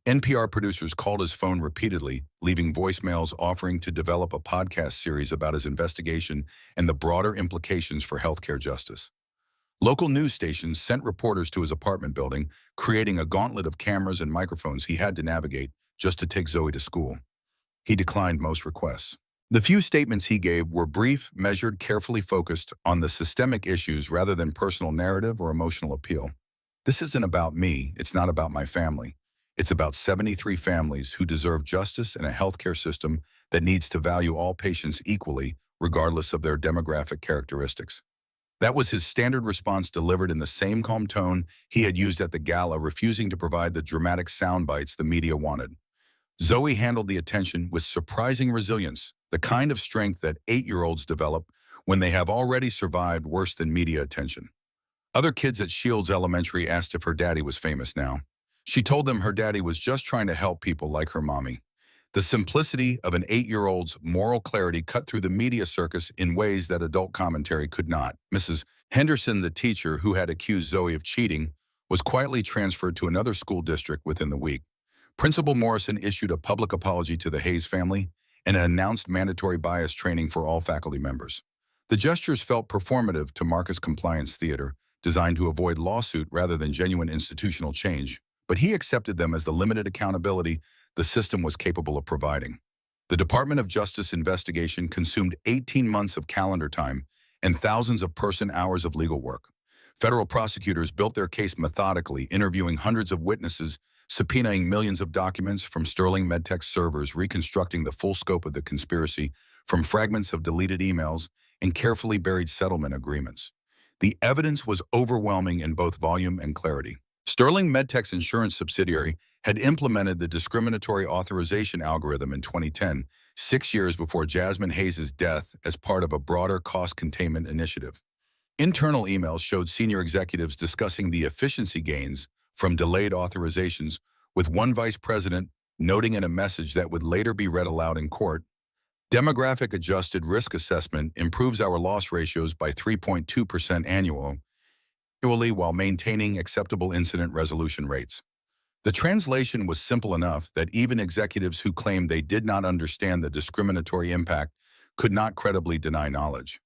NPR producers called his phone repeatedly, leaving voicemails offering to develop a podcast series about his investigation and the broader implications for healthcare justice. Local news stations sent reporters to his apartment building, creating a gauntlet of cameras and microphones he had to navigate just to take Zoe to school. He declined most requests. The few statements he gave were brief, measured, carefully focused on the systemic issues rather than personal narrative or emotional appeal. This isn't about me, it's not about my family. It's about 73 families who deserve justice and a healthcare system that needs to value all patients equally, regardless of their demographic characteristics. That was his standard response, delivered in the same calm tone he had used at the gala, refusing to provide the dramatic sound bites the media wanted. Zoe handled the attention with surprising resilience, the kind of strength that 8-year-olds develop when they have already survived worse than media attention. Other kids at Shields Elementary asked if her daddy was famous now. She told them her daddy was just trying to help people like her mommy. The simplicity of an 8-year-old's moral clarity cut through the media circus in ways that adult commentary could not. Mrs. Henderson, the teacher who had accused Zoe of cheating, was quietly transferred to another school district within the week. Principal Morrison issued a public apology to the Hayes family and announced mandatory bias training for all faculty members. The gestures felt performative to Marcus compliance theater, designed to avoid lawsuit rather than genuine institutional change, but he accepted them as the limited accountability the system was capable of providing. The Department of Justice investigation consumed 18 months of calendar time and thousands of person-hours of legal work. Federal prosecutors built their case methodically, interviewing hundreds of witnesses, subpoenaing millions of documents from Sterling Medtech servers, reconstructing the full scope of the conspiracy from fragments of deleted emails and carefully buried settlement agreements. The evidence was overwhelming in both volume and clarity. Sterling Medtech's insurance subsidiary had implemented the discriminatory authorization algorithm in 2010, 6 years before Jasmine Hayes' death, as part of a broader cost containment initiative. Internal emails showed senior executives discussing the efficiency gains from delayed authorizations, with one vice president noting in a message that would later be read aloud in court, "Demographic adjusted risk assessment improves our loss ratios by 3.2% annually while maintaining acceptable incident resolution rates." The translation was simple enough that even executives who claimed they did not understand the discriminatory impact could not credibly deny knowledge.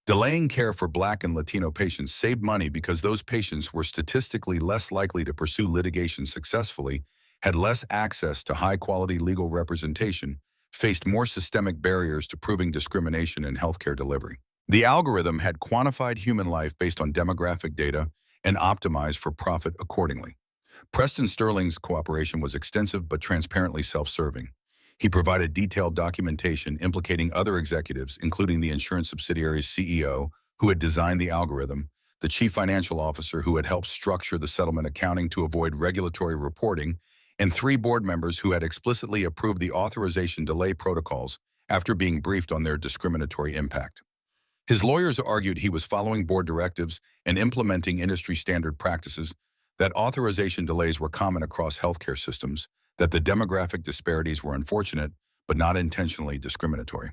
Delaying care for Black and Latino patients saved money because those patients were statistically less likely to pursue litigation successfully, had less access to high-quality legal representation, faced more systemic barriers to proving discrimination in healthcare delivery. The algorithm had quantified human life based on demographic data and optimized for profit accordingly. Preston Sterling's cooperation was extensive but transparently self-serving. He provided detailed documentation implicating other executives, including the insurance subsidiary's CEO, who had designed the algorithm, the chief financial officer who had helped structure the settlement accounting to avoid regulatory reporting, and 3 board members who had explicitly approved the authorization delay protocols after being briefed on their discriminatory impact. His lawyers argued he was following board directives and implementing industry standard practices, that authorization delays were common across healthcare systems, that the demographic disparities were unfortunate but not intentionally discriminatory.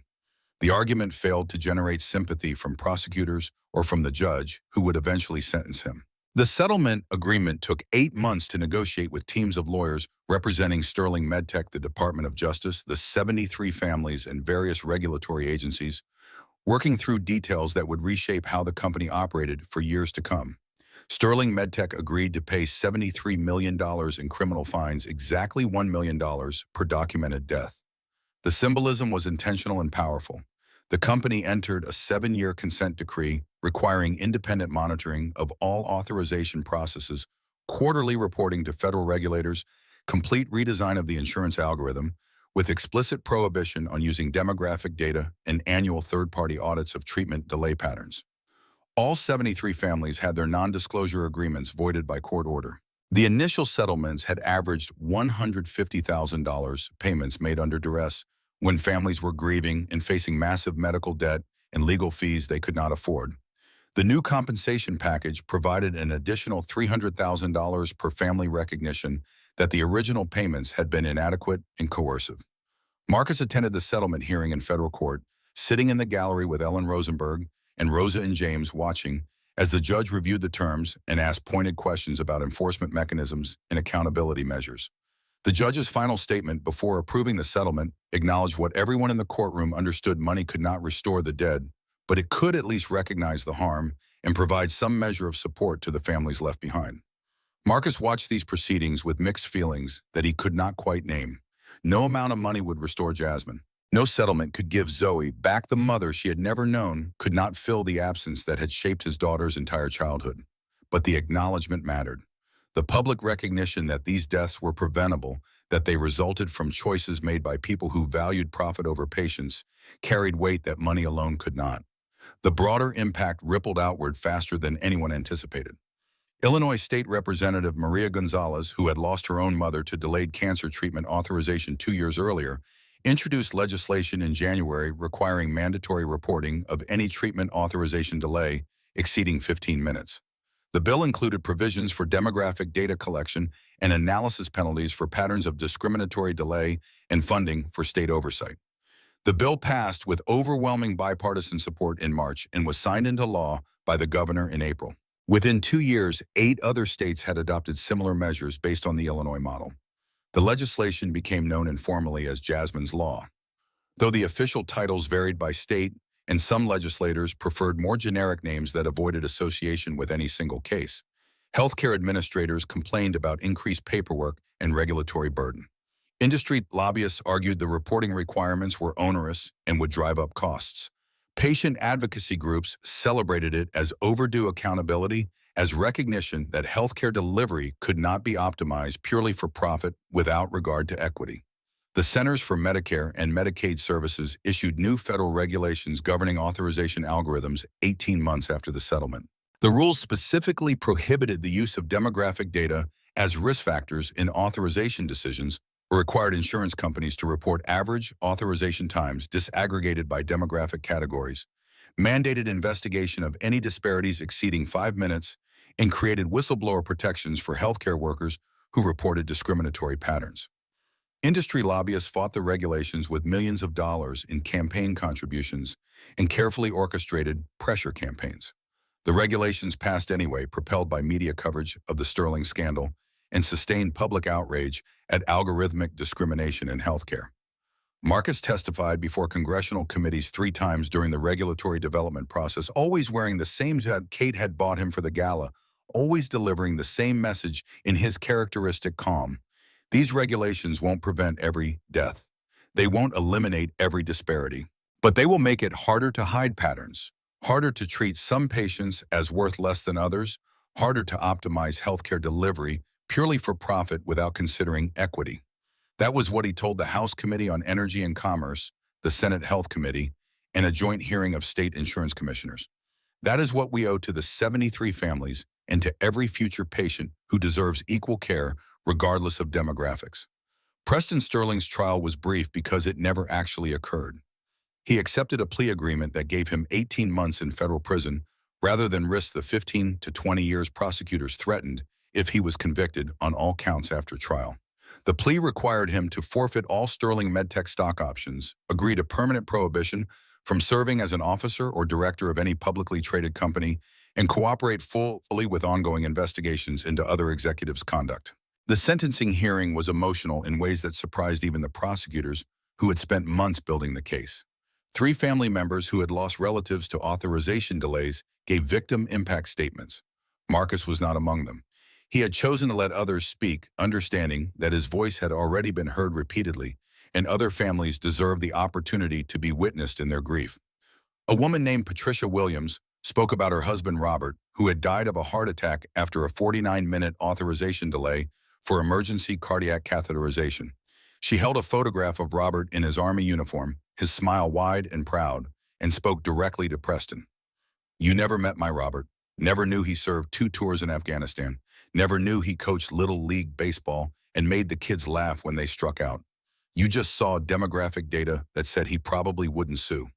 The argument failed to generate sympathy from prosecutors or from the judge who would eventually sentence him. The settlement agreement took 8 months to negotiate with teams of lawyers representing Sterling Medtech, the Department of Justice, the 73 families, and various regulatory agencies, working through details that would reshape how the company operated for years to come. Sterling Medtech agreed to pay $73 million in criminal fines, exactly $1 million per documented death. The symbolism was intentional and powerful. The company entered a 7-year consent decree requiring independent monitoring of all authorization processes, quarterly reporting to federal regulators, complete redesign of the insurance algorithm, with explicit prohibition on using demographic data, and annual third-party audits of treatment delay patterns. All 73 families had their non-disclosure agreements voided by court order. The initial settlements had averaged $150,000 payments made under duress when families were grieving and facing massive medical debt and legal fees they could not afford. The new compensation package provided an additional $300,000 per family, recognition that the original payments had been inadequate and coercive. Marcus attended the settlement hearing in federal court, sitting in the gallery with Ellen Rosenberg and Rosa and James watching as the judge reviewed the terms and asked pointed questions about enforcement mechanisms and accountability measures. The judge's final statement before approving the settlement acknowledged what everyone in the courtroom understood: money could not restore the dead, but it could at least recognize the harm and provide some measure of support to the families left behind. Marcus watched these proceedings with mixed feelings that he could not quite name. No amount of money would restore Jasmine. No settlement could give Zoe back the mother she had never known, could not fill the absence that had shaped his daughter's entire childhood. But the acknowledgement mattered. The public recognition that these deaths were preventable, that they resulted from choices made by people who valued profit over patience, carried weight that money alone could not. The broader impact rippled outward faster than anyone anticipated. Illinois State Representative Maria Gonzalez, who had lost her own mother to delayed cancer treatment authorization 2 years earlier, introduced legislation in January requiring mandatory reporting of any treatment authorization delay exceeding 15 minutes. The bill included provisions for demographic data collection and analysis penalties for patterns of discriminatory delay and funding for state oversight. The bill passed with overwhelming bipartisan support in March and was signed into law by the governor in April. Within 2 years, 8 other states had adopted similar measures based on the Illinois model. The legislation became known informally as Jasmine's Law. Though the official titles varied by state, and some legislators preferred more generic names that avoided association with any single case, healthcare administrators complained about increased paperwork and regulatory burden. Industry lobbyists argued the reporting requirements were onerous and would drive up costs. Patient advocacy groups celebrated it as overdue accountability, as recognition that healthcare delivery could not be optimized purely for profit without regard to equity. The Centers for Medicare and Medicaid Services issued new federal regulations governing authorization algorithms 18 months after the settlement. The rules specifically prohibited the use of demographic data as risk factors in authorization decisions, or required insurance companies to report average authorization times disaggregated by demographic categories, mandated investigation of any disparities exceeding 5 minutes, and created whistleblower protections for healthcare workers who reported discriminatory patterns. Industry lobbyists fought the regulations with millions of dollars in campaign contributions and carefully orchestrated pressure campaigns. The regulations passed anyway, propelled by media coverage of the Sterling scandal and sustained public outrage at algorithmic discrimination in healthcare. Marcus testified before congressional committees 3 times during the regulatory development process, always wearing the same hat Kate had bought him for the gala, always delivering the same message in his characteristic calm. These regulations won't prevent every death. They won't eliminate every disparity. But they will make it harder to hide patterns, harder to treat some patients as worth less than others, harder to optimize healthcare delivery purely for profit without considering equity. That was what he told the House Committee on Energy and Commerce, the Senate Health Committee, and a joint hearing of state insurance commissioners. That is what we owe to the 73 families and to every future patient who deserves equal care regardless of demographics. Preston Sterling's trial was brief because it never actually occurred. He accepted a plea agreement that gave him 18 months in federal prison rather than risk the 15 to 20 years prosecutors threatened if he was convicted on all counts after trial. The plea required him to forfeit all Sterling MedTech stock options, agree to permanent prohibition from serving as an officer or director of any publicly traded company, and cooperate fully with ongoing investigations into other executives' conduct. The sentencing hearing was emotional in ways that surprised even the prosecutors, who had spent months building the case. 3 family members who had lost relatives to authorization delays gave victim impact statements. Marcus was not among them. He had chosen to let others speak, understanding that his voice had already been heard repeatedly, and other families deserved the opportunity to be witnessed in their grief. A woman named Patricia Williams spoke about her husband Robert, who had died of a heart attack after a 49-minute authorization delay for emergency cardiac catheterization. She held a photograph of Robert in his Army uniform, his smile wide and proud, and spoke directly to Preston. "You never met my Robert. Never knew he served 2 tours in Afghanistan. Never knew he coached Little League baseball and made the kids laugh when they struck out. You just saw demographic data that said he probably wouldn't sue.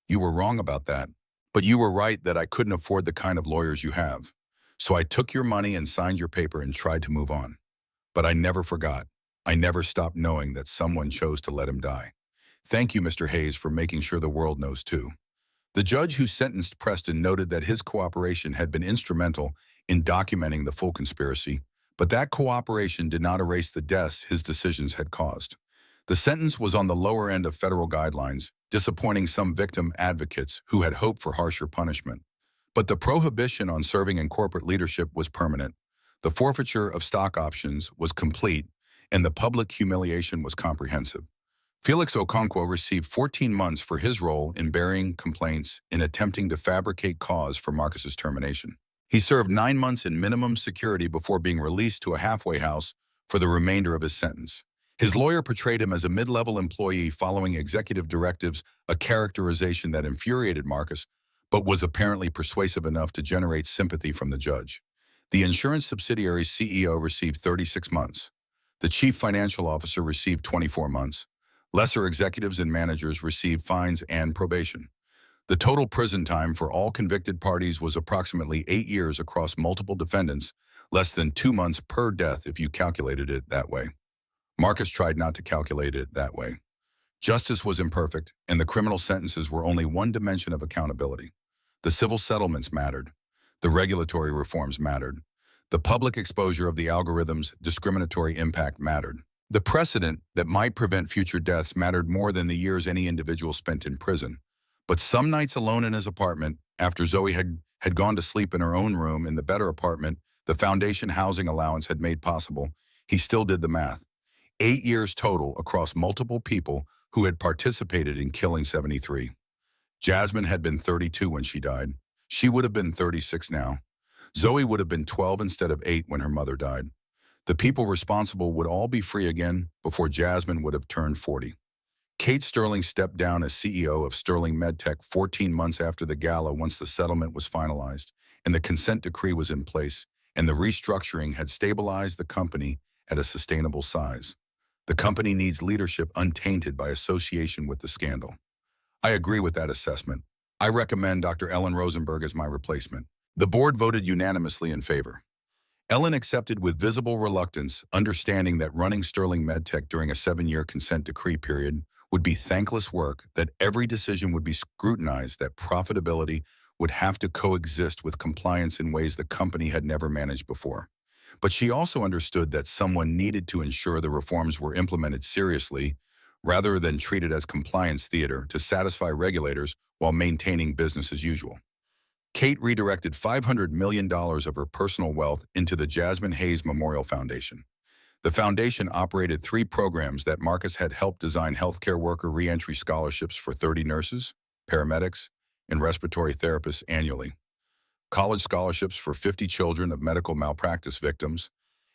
You were wrong about that, but you were right that I couldn't afford the kind of lawyers you have. So I took your money and signed your paper and tried to move on. But I never forgot. I never stopped knowing that someone chose to let him die. Thank you, Mr. Hayes, for making sure the world knows too." The judge who sentenced Preston noted that his cooperation had been instrumental in documenting the full conspiracy, But that cooperation did not erase the deaths his decisions had caused. The sentence was on the lower end of federal guidelines, disappointing some victim advocates who had hoped for harsher punishment. But the prohibition on serving in corporate leadership was permanent. The forfeiture of stock options was complete, and the public humiliation was comprehensive. Felix Okonkwo received 14 months for his role in burying complaints in attempting to fabricate cause for Marcus's termination. He served 9 months in minimum security before being released to a halfway house for the remainder of his sentence. His lawyer portrayed him as a mid-level employee following executive directives, a characterization that infuriated Marcus, but was apparently persuasive enough to generate sympathy from the judge. The insurance subsidiary's CEO received 36 months. The chief financial officer received 24 months. Lesser executives and managers received fines and probation. The total prison time for all convicted parties was approximately 8 years across multiple defendants, less than 2 months per death if you calculated it that way. Marcus tried not to calculate it that way. Justice was imperfect, and the criminal sentences were only one dimension of accountability. The civil settlements mattered. The regulatory reforms mattered. The public exposure of the algorithm's discriminatory impact mattered. The precedent that might prevent future deaths mattered more than the years any individual spent in prison. But some nights alone in his apartment, after Zoe had gone to sleep in her own room in the better apartment the foundation housing allowance had made possible, he still did the math. 8 years total across multiple people who had participated in killing 73. Jasmine had been 32 when she died. She would have been 36 now. Zoe would have been 12 instead of 8 when her mother died. The people responsible would all be free again before Jasmine would have turned 40. Kate Sterling stepped down as CEO of Sterling MedTech 14 months after the gala once the settlement was finalized and the consent decree was in place and the restructuring had stabilized the company at a sustainable size. The company needs leadership untainted by association with the scandal. I agree with that assessment. I recommend Dr. Ellen Rosenberg as my replacement. The board voted unanimously in favor. Ellen accepted with visible reluctance, understanding that running Sterling MedTech during a 7-year consent decree period would be thankless work, that every decision would be scrutinized, that profitability would have to coexist with compliance in ways the company had never managed before. But she also understood that someone needed to ensure the reforms were implemented seriously, rather than treated as compliance theater to satisfy regulators while maintaining business as usual. Kate redirected $500 million of her personal wealth into the Jasmine Hayes Memorial Foundation. The foundation operated 3 programs that Marcus had helped design: healthcare worker re-entry scholarships for 30 nurses, paramedics, and respiratory therapists annually, college scholarships for 50 children of medical malpractice victims,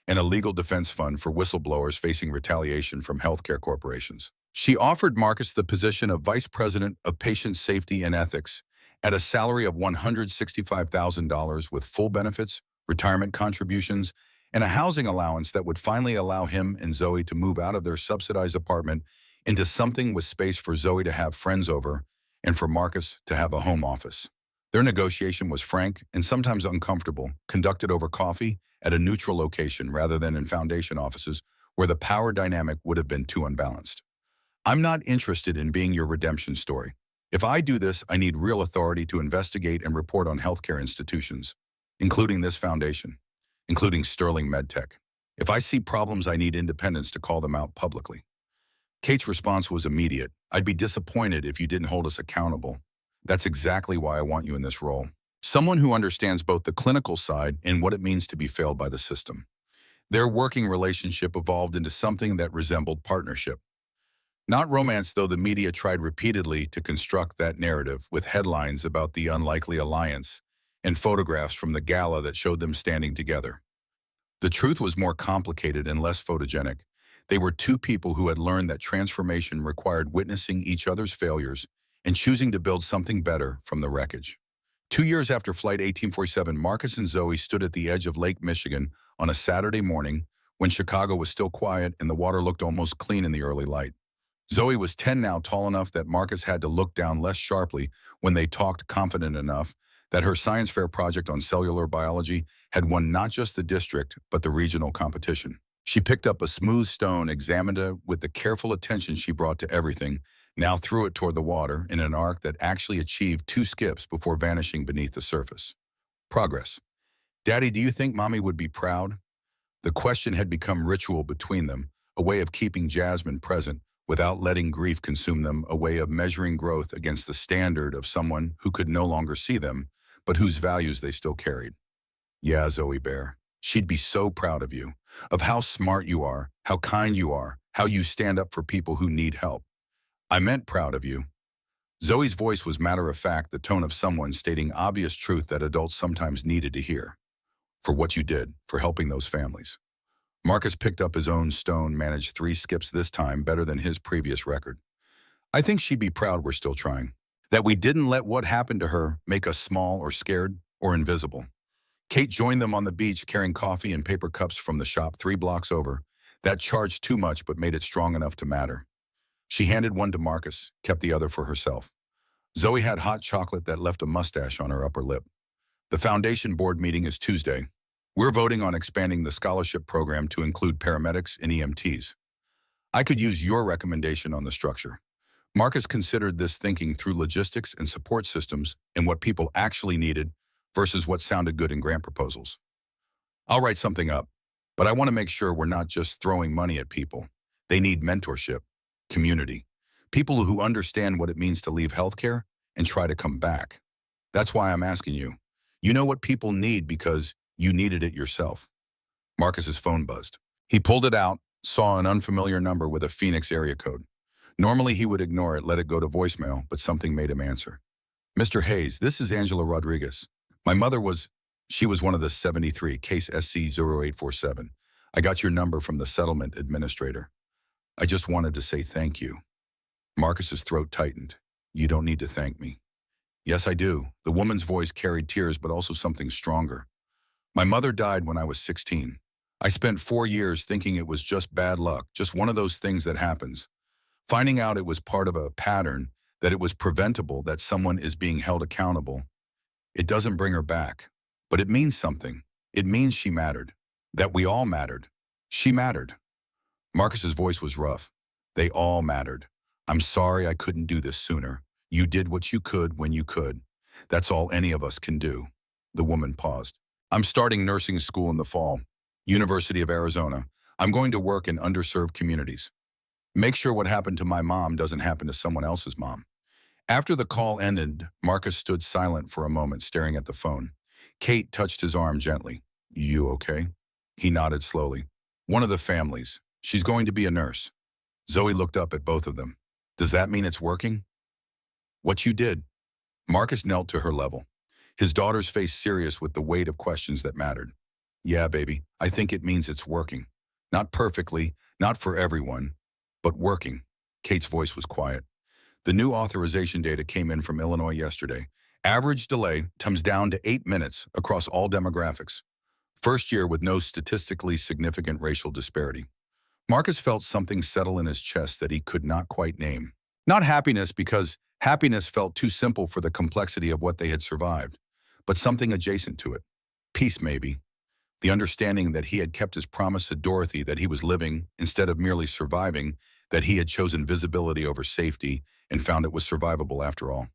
and a legal defense fund for whistleblowers facing retaliation from healthcare corporations. She offered Marcus the position of Vice President of Patient Safety and Ethics at a salary of $165,000 with full benefits, retirement contributions, and a housing allowance that would finally allow him and Zoe to move out of their subsidized apartment into something with space for Zoe to have friends over and for Marcus to have a home office. Their negotiation was frank and sometimes uncomfortable, conducted over coffee at a neutral location rather than in foundation offices where the power dynamic would have been too unbalanced. I'm not interested in being your redemption story. If I do this, I need real authority to investigate and report on healthcare institutions, including this foundation, including Sterling MedTech. If I see problems, I need independence to call them out publicly. Kate's response was immediate. I'd be disappointed if you didn't hold us accountable. That's exactly why I want you in this role. Someone who understands both the clinical side and what it means to be failed by the system. Their working relationship evolved into something that resembled partnership. Not romance, though the media tried repeatedly to construct that narrative with headlines about the unlikely alliance and photographs from the gala that showed them standing together. The truth was more complicated and less photogenic. They were 2 people who had learned that transformation required witnessing each other's failures and choosing to build something better from the wreckage. 2 years after Flight 1847, Marcus and Zoe stood at the edge of Lake Michigan on a Saturday morning when Chicago was still quiet and the water looked almost clean in the early light. Zoe was 10 now, tall enough that Marcus had to look down less sharply when they talked, confident enough that her science fair project on cellular biology had won not just the district, but the regional competition. She picked up a smooth stone, examined it with the careful attention she brought to everything, now threw it toward the water in an arc that actually achieved 2 skips before vanishing beneath the surface. Progress. Daddy, do you think Mommy would be proud? The question had become ritual between them, a way of keeping Jasmine present without letting grief consume them, a way of measuring growth against the standard of someone who could no longer see them, but whose values they still carried. Yeah, Zoe Bear, she'd be so proud of you, of how smart you are, how kind you are, how you stand up for people who need help. I meant proud of you. Zoe's voice was matter-of-fact, the tone of someone stating obvious truth that adults sometimes needed to hear. For what you did, for helping those families. Marcus picked up his own stone, managed 3 skips this time, better than his previous record. I think she'd be proud we're still trying. That we didn't let what happened to her make us small or scared or invisible. Kate joined them on the beach carrying coffee and paper cups from the shop 3 blocks over. That charged too much but made it strong enough to matter. She handed one to Marcus, kept the other for herself. Zoe had hot chocolate that left a mustache on her upper lip. The foundation board meeting is Tuesday. We're voting on expanding the scholarship program to include paramedics and EMTs. I could use your recommendation on the structure. Marcus considered this, thinking through logistics and support systems and what people actually needed versus what sounded good in grant proposals. I'll write something up, but I want to make sure we're not just throwing money at people. They need mentorship, community, people who understand what it means to leave healthcare and try to come back. That's why I'm asking you. You know what people need because you needed it yourself. Marcus's phone buzzed. He pulled it out, saw an unfamiliar number with a Phoenix area code. Normally he would ignore it, let it go to voicemail, but something made him answer. Mr. Hayes, this is Angela Rodriguez. My mother she was one of the 73, case SC0847. I got your number from the settlement administrator. I just wanted to say thank you. Marcus's throat tightened. You don't need to thank me. Yes, I do. The woman's voice carried tears, but also something stronger. My mother died when I was 16. I spent 4 years thinking it was just bad luck, just one of those things that happens. Finding out it was part of a pattern, that it was preventable, that someone is being held accountable. It doesn't bring her back, but it means something. It means she mattered, that we all mattered. She mattered. Marcus's voice was rough. They all mattered. I'm sorry I couldn't do this sooner. You did what you could when you could. That's all any of us can do. The woman paused. I'm starting nursing school in the fall. University of Arizona. I'm going to work in underserved communities. Make sure what happened to my mom doesn't happen to someone else's mom. After the call ended, Marcus stood silent for a moment, staring at the phone. Kate touched his arm gently. You okay? He nodded slowly. One of the families. She's going to be a nurse. Zoe looked up at both of them. Does that mean it's working? What you did. Marcus knelt to her level, his daughter's face serious with the weight of questions that mattered. Yeah, baby, I think it means it's working. Not perfectly, not for everyone, but working. Kate's voice was quiet. The new authorization data came in from Illinois yesterday. Average delay comes down to 8 minutes across all demographics. First year with no statistically significant racial disparity. Marcus felt something settle in his chest that he could not quite name. Not happiness, because happiness felt too simple for the complexity of what they had survived, but something adjacent to it. Peace, maybe. The understanding that he had kept his promise to Dorothy, that he was living instead of merely surviving, that he had chosen visibility over safety and found it was survivable after all.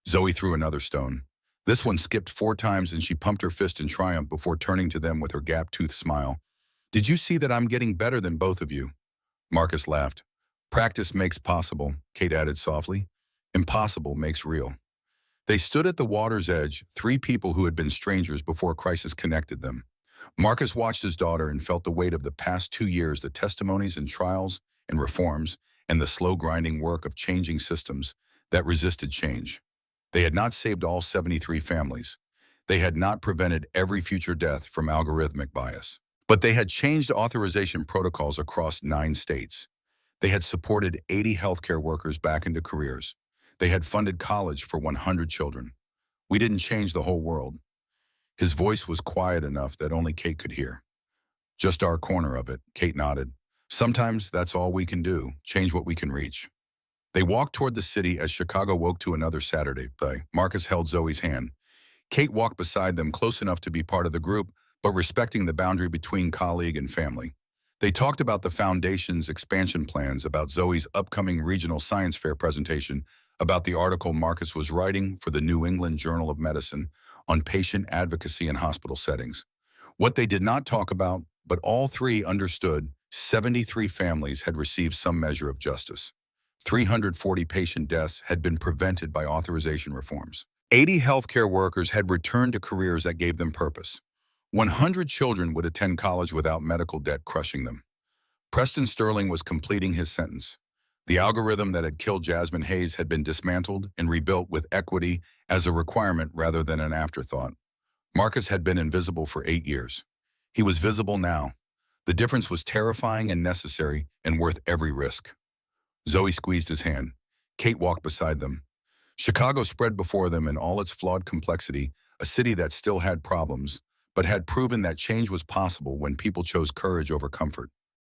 Zoe threw another stone. This one skipped 4 times and she pumped her fist in triumph before turning to them with her gap-toothed smile. Did you see that I'm getting better than both of you? Marcus laughed. Practice makes possible, Kate added softly. Impossible makes real. They stood at the water's edge, 3 people who had been strangers before crisis connected them. Marcus watched his daughter and felt the weight of the past 2 years, the testimonies and trials and reforms, and the slow grinding work of changing systems that resisted change. They had not saved all 73 families. They had not prevented every future death from algorithmic bias. But they had changed authorization protocols across 9 states. They had supported 80 healthcare workers back into careers. They had funded college for 100 children. We didn't change the whole world. His voice was quiet enough that only Kate could hear. Just our corner of it, Kate nodded. Sometimes that's all we can do, change what we can reach. They walked toward the city as Chicago woke to another Saturday. Marcus held Zoe's hand. Kate walked beside them, close enough to be part of the group, but respecting the boundary between colleague and family. They talked about the foundation's expansion plans, about Zoe's upcoming regional science fair presentation, about the article Marcus was writing for the New England Journal of Medicine on patient advocacy in hospital settings. What they did not talk about but all three understood 73 families had received some measure of justice. 340 patient deaths had been prevented by authorization reforms. 80 healthcare workers had returned to careers that gave them purpose. 100 children would attend college without medical debt crushing them. Preston Sterling was completing his sentence. The algorithm that had killed Jasmine Hayes had been dismantled and rebuilt with equity as a requirement rather than an afterthought. Marcus had been invisible for 8 years. He was visible now. The difference was terrifying and necessary and worth every risk. Zoe squeezed his hand. Kate walked beside them. Chicago spread before them in all its flawed complexity, a city that still had problems, but had proven that change was possible when people chose courage over comfort.